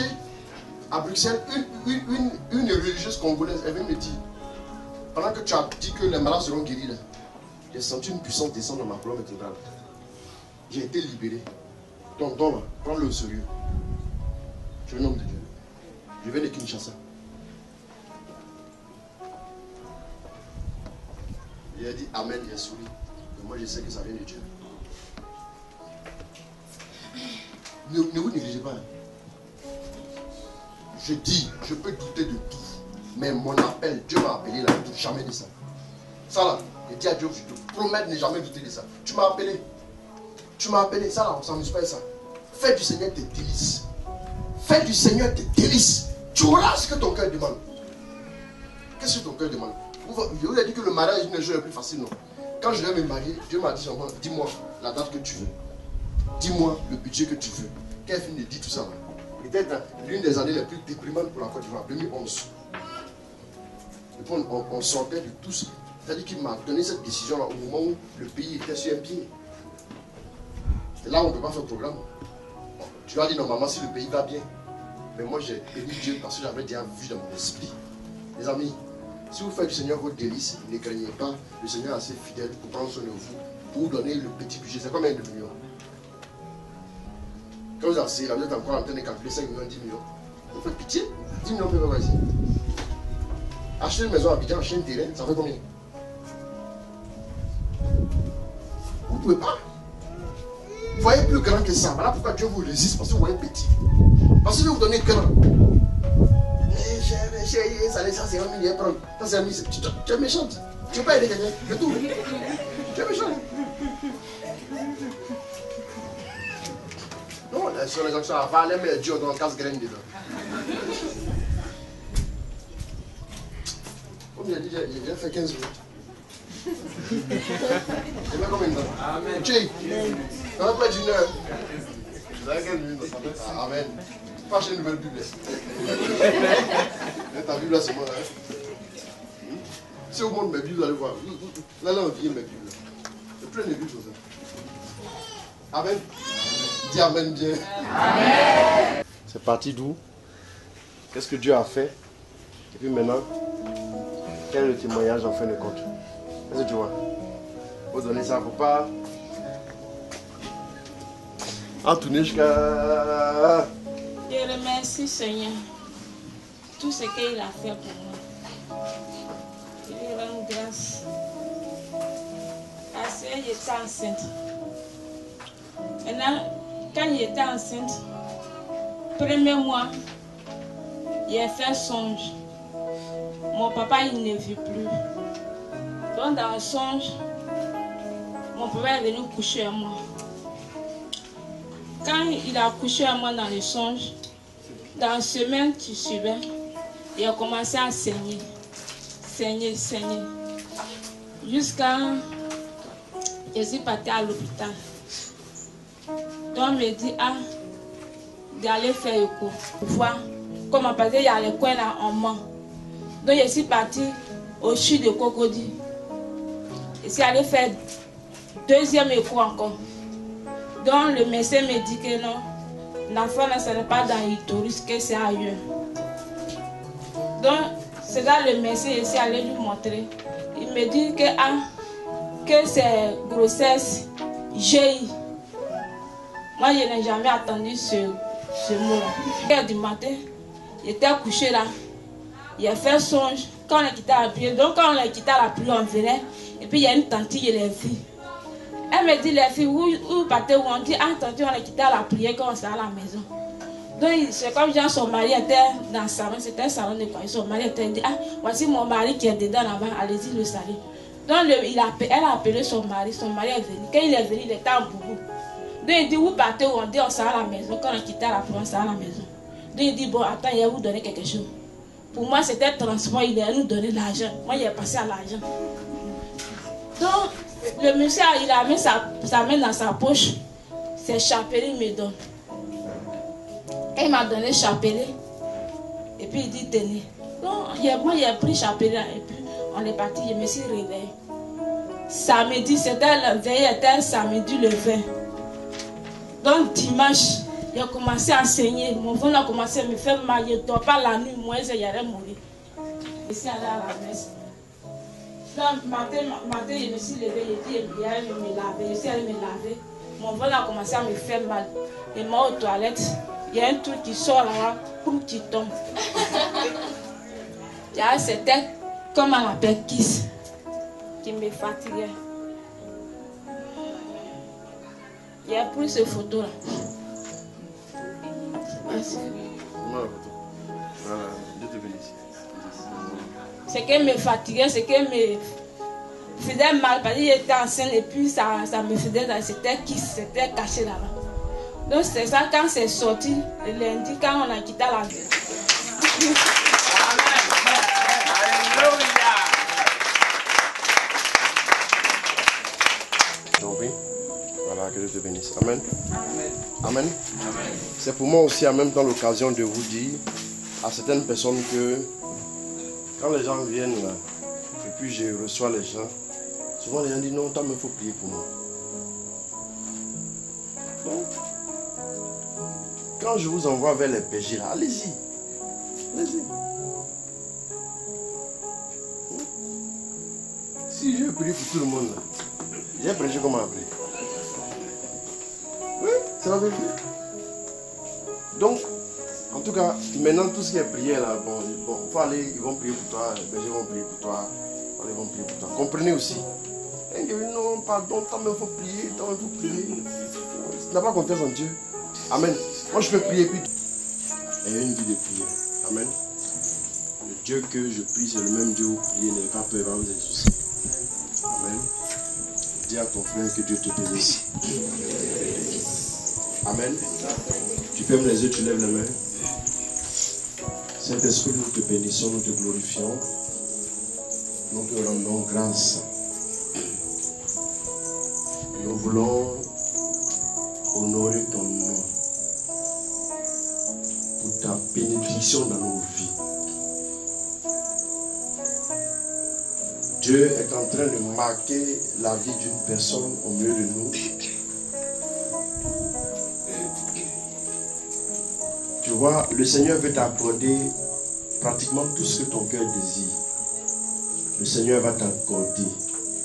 à Bruxelles une religieuse congolaise. Elle vient me dire, pendant que tu as dit que les malades seront guéris, j'ai senti une puissance descendre dans ma colonne vertébrale. J'ai été libéré. Donc, là, prends-le au sérieux. Je suis un homme de Dieu. Je viens de Kinshasa. Il a dit Amen, il a souri. Et moi, je sais que ça vient de Dieu. Ne vous négligez pas. Je dis, je peux douter de tout. Mais mon appel, Dieu m'a appelé là, je ne doute jamais de ça. Ça là, je dis à Dieu, je te promets de ne jamais douter de ça. Tu m'as appelé. Tu m'as appelé, ça là, on ne s'amuse pas avec ça. Fais du Seigneur tes délices. Fais du Seigneur tes délices. Tu auras ce que ton cœur demande. Qu'est-ce que ton cœur demande? Je vous ai dit que le mariage est une des choses les plus faciles, non? Quand je vais me marier, Dieu m'a dit, dis-moi la date que tu veux. Dis-moi le budget que tu veux. Qu'elle finit de dire tout ça là. Peut-être l'une des années les plus déprimantes pour la Côte d'Ivoire, 2011. Et puis on sortait de tous. C'est-à-dire qu'il m'a donné cette décision-là au moment où le pays était sur un pied. Et là, on ne peut pas faire le programme. Bon, tu vas dire normalement si le pays va bien. Mais moi, j'ai béni Dieu parce que j'avais déjà vu dans mon esprit. Les amis, si vous faites du Seigneur votre délice, ne craignez pas. Le Seigneur est assez fidèle pour prendre soin de vous, pour vous donner le petit budget. C'est combien de millions? vous asseyez là, vous êtes encore en train de calculer 5 millions, 10 millions. Vous faites pitié. 10 millions, vous pouvez ici. Acheter une maison à Abidjan, acheter un terrain, ça fait combien? Vous ne pouvez pas. Vous voyez plus grand que ça. Voilà pourquoi Dieu vous résiste, parce que vous voyez petit. Parce que vous donnez grand. Ça les gens, c'est 1 million prendre. Ça c'est 1 million. Tu es méchante. Tu ne peux pas aider quelqu'un. C'est tout. Tu es méchante. Non, sur les actions avant, les meilleurs Dieu dans 15 graines dedans. Comme il a dit, j'ai fait 15 minutes. Il y a combien de temps? Amen. Tu ça va pas être 1 heure. Vous avez 15 minutes. Amen. Pas acheter une nouvelle Bible. Ta Bible là, c'est moi. Si au monde mes Bibles, vous allez voir. Là, on vient mes Bibles. Je prends les Bibles comme ça. Amen. Dis Amen bien. Amen. C'est parti d'où? Qu'est-ce que Dieu a fait? Et puis maintenant, quel est le témoignage en fin de compte? Qu'est-ce que tu vois? Vous donnez ça, il ne faut pas en tourner jusqu'à... Je remercie Seigneur. Tout ce qu'il a fait pour moi. Je lui rends grâce. Parce que j'étais enceinte. Maintenant, quand j'étais enceinte, premier mois, j'ai fait un songe. Mon papa, il ne vit plus. Donc, dans le songe, mon papa est venu coucher à moi. Quand il a couché à moi dans le songe, dans la semaine qui suivait, il a commencé à saigner. Saigner. Jusqu'à... Je suis partie à l'hôpital. Donc, on me dit, d'aller faire écho. Pour voir comment, parce qu'il y a les coins là en main. Donc, je suis partie au CHU de Cocody. Je suis allée faire 2e écho encore. Donc, le médecin me dit que non, l'enfant là, ce n'est pas dans l'utérus, que c'est ailleurs. Donc, c'est là le médecin, je suis allée lui montrer. Il me dit que c'est grossesse GI. Moi, je n'ai jamais attendu ce mot-là. 1h du matin, j'étais couchée là. Il a fait songe. Quand on a quitté la prière, donc quand on a quitté la prière, on venait. Et puis il y a une tante qui les filles. Elle me dit, les filles, où partez-vous? On dit, tante, on a quitté la prière quand on s'est à la maison. Donc c'est comme genre son mari était dans le salon, c'était un salon de quoi. Son mari était dit, voici mon mari qui est dedans là-bas, allez-y le saluer. Donc elle a appelé son mari est venu. Quand il est venu, il était en boubou. Donc il dit, où partez-vous? On dit, on s'est à la maison. Quand on a quitté la prière, on s'est à la maison. Donc il dit, bon, attends, il va vous donner quelque chose. Pour moi, c'était transport, il allait nous donner l'argent. Moi, il est passé à l'argent. Donc, le monsieur, il a mis sa main dans sa poche. C'est chapelet, il me donne. Il m'a donné le chapelet. Et puis, il dit, tenez. Donc, moi, j'ai pris le chapelet. Et puis, on est parti, je me suis réveillée. Samedi, c'était le veille, c'était samedi le 20. Donc, dimanche, j'ai commencé à saigner. Mon ventre a commencé à me faire mal. Je ne dors pas la nuit, moi, j'allais mourir. Je suis allée à la messe. Donc, matin, je me suis levée, j'ai dit, je vais aller me laver. Je suis allée me laver. Mon ventre a commencé à me faire mal. Et moi, aux toilettes, il y a un truc qui sort là-bas, pour qui tombe. C'était comme on appelle kiss, qui me fatiguait. J'ai pris cette photo-là. Ce qui me fatiguait, ce qui me faisait mal, parce que j'étais enceinte et puis ça me faisait, c'était caché là-bas. Donc c'est ça, quand c'est sorti, le lundi, quand on a quitté la vie. Voilà, que Dieu te bénisse. Amen. Amen. C'est pour moi aussi en même temps l'occasion de vous dire à certaines personnes que quand les gens viennent là, et puis je reçois les gens, souvent les gens disent non, toi il faut prier pour moi. Donc, quand je vous envoie vers les péchés là, allez-y. Allez-y. Si je prie pour tout le monde là, j'ai prêché comment appeler. Oui, c'est la vérité. Donc, en tout cas, maintenant tout ce qui est prière là, bon, faut aller, ils vont prier pour toi, les bergers vont prier pour toi, ils vont prier pour toi. Comprenez aussi. Et non, pardon, tant même il faut prier, tant même il faut prier. Tu n'as pas confiance en Dieu. Amen. Moi je peux prier puis ayez une vie de prière. Amen. Le Dieu que je prie, c'est le même Dieu où prier, n'ayez pas peur, il va vous exaucer. Amen. Dis à ton frère que Dieu te bénisse. Amen. Tu fermes les yeux, tu lèves les mains. Saint-Esprit, nous te bénissons, nous te glorifions. Nous te rendons grâce. Nous voulons honorer ton nom pour ta bénédiction dans nos vies. Dieu est en train de marquer la vie d'une personne au milieu de nous. Tu vois, le Seigneur veut t'accorder pratiquement tout ce que ton cœur désire. Le Seigneur va t'accorder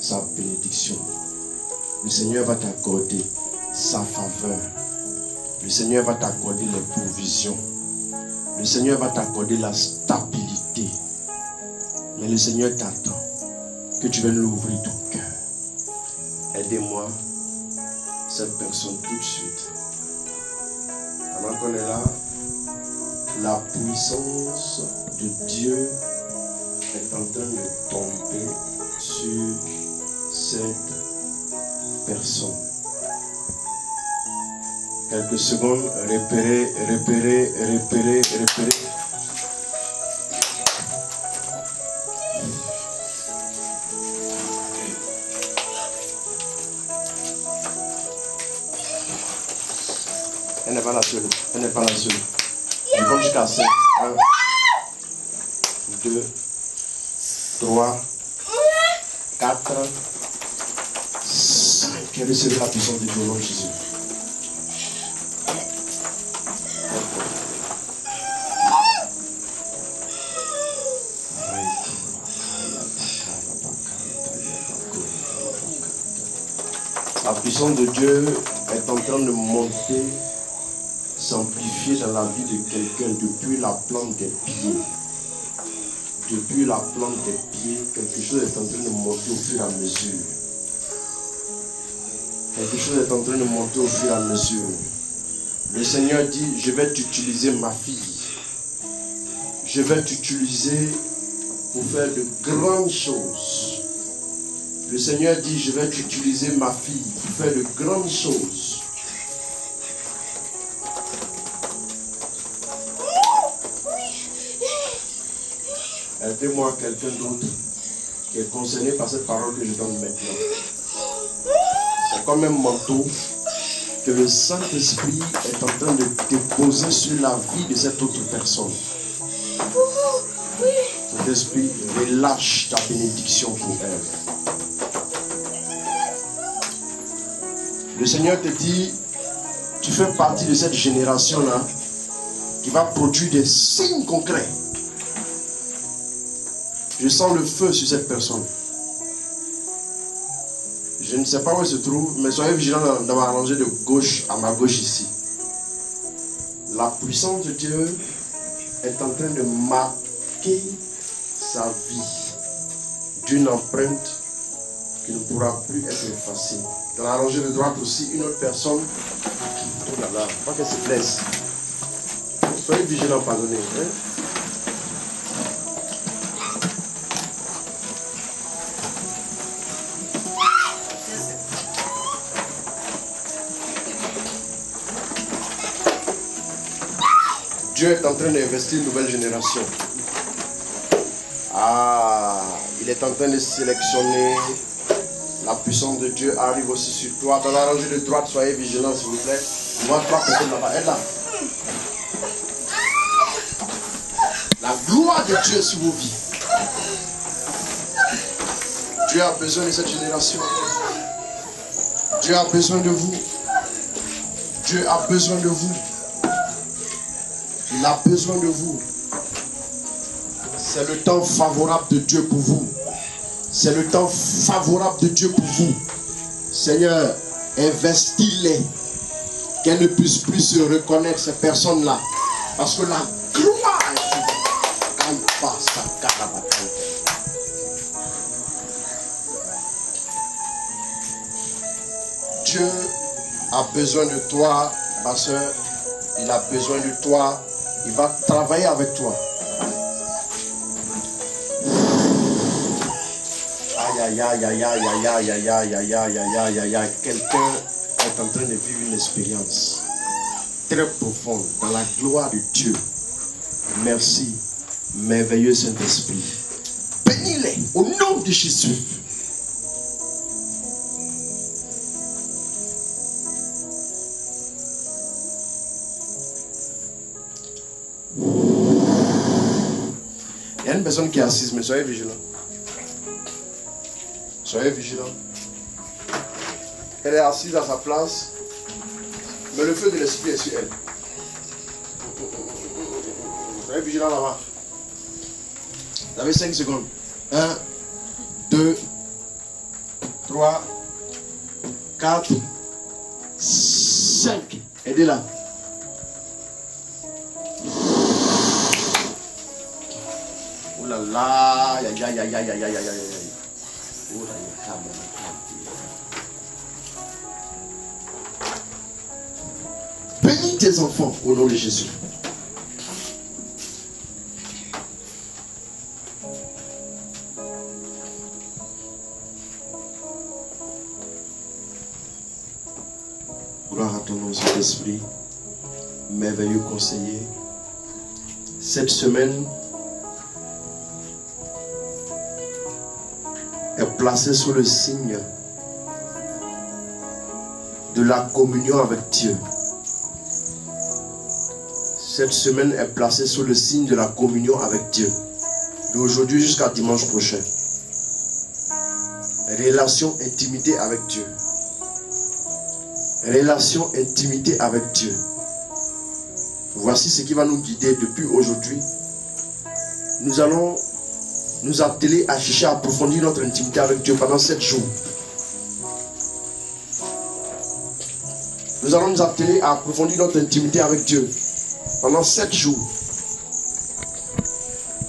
sa bénédiction. Le Seigneur va t'accorder sa faveur. Le Seigneur va t'accorder les provisions. Le Seigneur va t'accorder la stabilité. Mais le Seigneur t'attend que tu viennes lui ouvrir ton cœur. Aidez-moi cette personne tout de suite. Pendant qu'on est là, la puissance de Dieu est en train de tomber sur cette personne. Quelques secondes, repérez. Elle n'est pas la seule. Elle n'est pas la seule. Elle compte jusqu'à 5. 1, 2, 3, 4, 5. Recevez la puissance du nom de Jésus. La puissance de Dieu est en train de monter, s'amplifier dans la vie de quelqu'un depuis la plante des pieds. Depuis la plante des pieds, quelque chose est en train de monter au fur et à mesure. Quelque chose est en train de monter au fur et à mesure. Le Seigneur dit, je vais t'utiliser ma fille. Je vais t'utiliser pour faire de grandes choses. Le Seigneur dit, je vais t'utiliser ma fille pour faire de grandes choses. Aidez-moi quelqu'un d'autre qui est concerné par cette parole que je donne maintenant. C'est comme un manteau que le Saint-Esprit est en train de déposer sur la vie de cette autre personne. Saint-Esprit, relâche ta bénédiction pour elle. Le Seigneur te dit, tu fais partie de cette génération-là qui va produire des signes concrets. Je sens le feu sur cette personne. Je ne sais pas où elle se trouve, mais soyez vigilants dans ma rangée de gauche, à ma gauche ici. La puissance de Dieu est en train de marquer sa vie d'une empreinte qui ne pourra plus être effacée. Dans la rangée de droite aussi, une autre personne. Oh là là, pas qu'elle se blesse. Soyez vigilants, pardonnez. Hein? Dieu est en train d'investir une nouvelle génération. Ah, il est en train de sélectionner. La puissance de Dieu arrive aussi sur toi. Dans la rangée de droite, soyez vigilants s'il vous plaît. Je vois 3 personnes là-bas. Elle là. La gloire de Dieu sur vos vies. Dieu a besoin de cette génération. Dieu a besoin de vous. Dieu a besoin de vous. Il a besoin de vous. C'est le temps favorable de Dieu pour vous. C'est le temps favorable de Dieu pour vous. Seigneur, investis-les. qu'elles ne puissent plus se reconnaître, ces personnes-là. Parce que la gloire est sur Dieu a besoin de toi, ma soeur. Il a besoin de toi. Il va travailler avec toi. Aïe, aïe, aïe, aïe, aïe, aïe, aïe, aïe, aïe, aïe, aïe, aïe, aïe. Quelqu'un est en train de vivre une expérience très profonde dans la gloire de Dieu. Merci, merveilleux Saint-Esprit. Bénis-les au nom de Jésus. Il y a une personne qui est assise, mais soyez vigilants. Soyez vigilants. Elle est assise à sa place, mais le feu de l'esprit est sur elle. Soyez vigilants là-bas. Vous avez 5 secondes. 1, 2, 3, 4, 5. Aidez-la. Oh là là, aïe aïe aïe aïe aïe aïe aïe aïe. Oh là là. Bénis tes enfants au nom de Jésus. Gloire à ton nom, Saint-Esprit, merveilleux conseiller. Cette semaine est placée sous le signe de la communion avec Dieu. Cette semaine est placée sous le signe de la communion avec Dieu. D'aujourd'hui jusqu'à dimanche prochain. Relation, intimité avec Dieu. Relation, intimité avec Dieu. Voici ce qui va nous guider depuis aujourd'hui. Nous allons nous atteler à chercher à approfondir notre intimité avec Dieu pendant 7 jours. Nous allons nous atteler à approfondir notre intimité avec Dieu pendant 7 jours.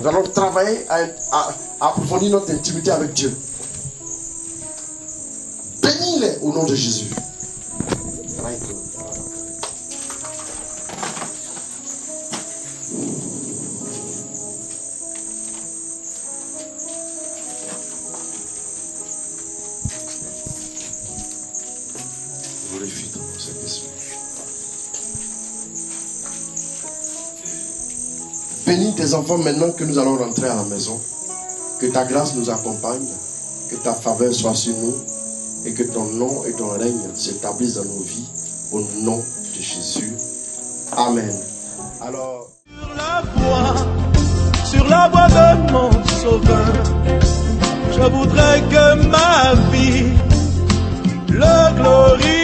Nous allons travailler à approfondir notre intimité avec Dieu. Bénis-les au nom de Jésus. Bénis tes enfants maintenant que nous allons rentrer à la maison. Que ta grâce nous accompagne. Que ta faveur soit sur nous. Et que ton nom et ton règne s'établissent dans nos vies. Au nom de Jésus. Amen. Alors, sur la voie de mon sauveur, je voudrais que ma vie le glorifie.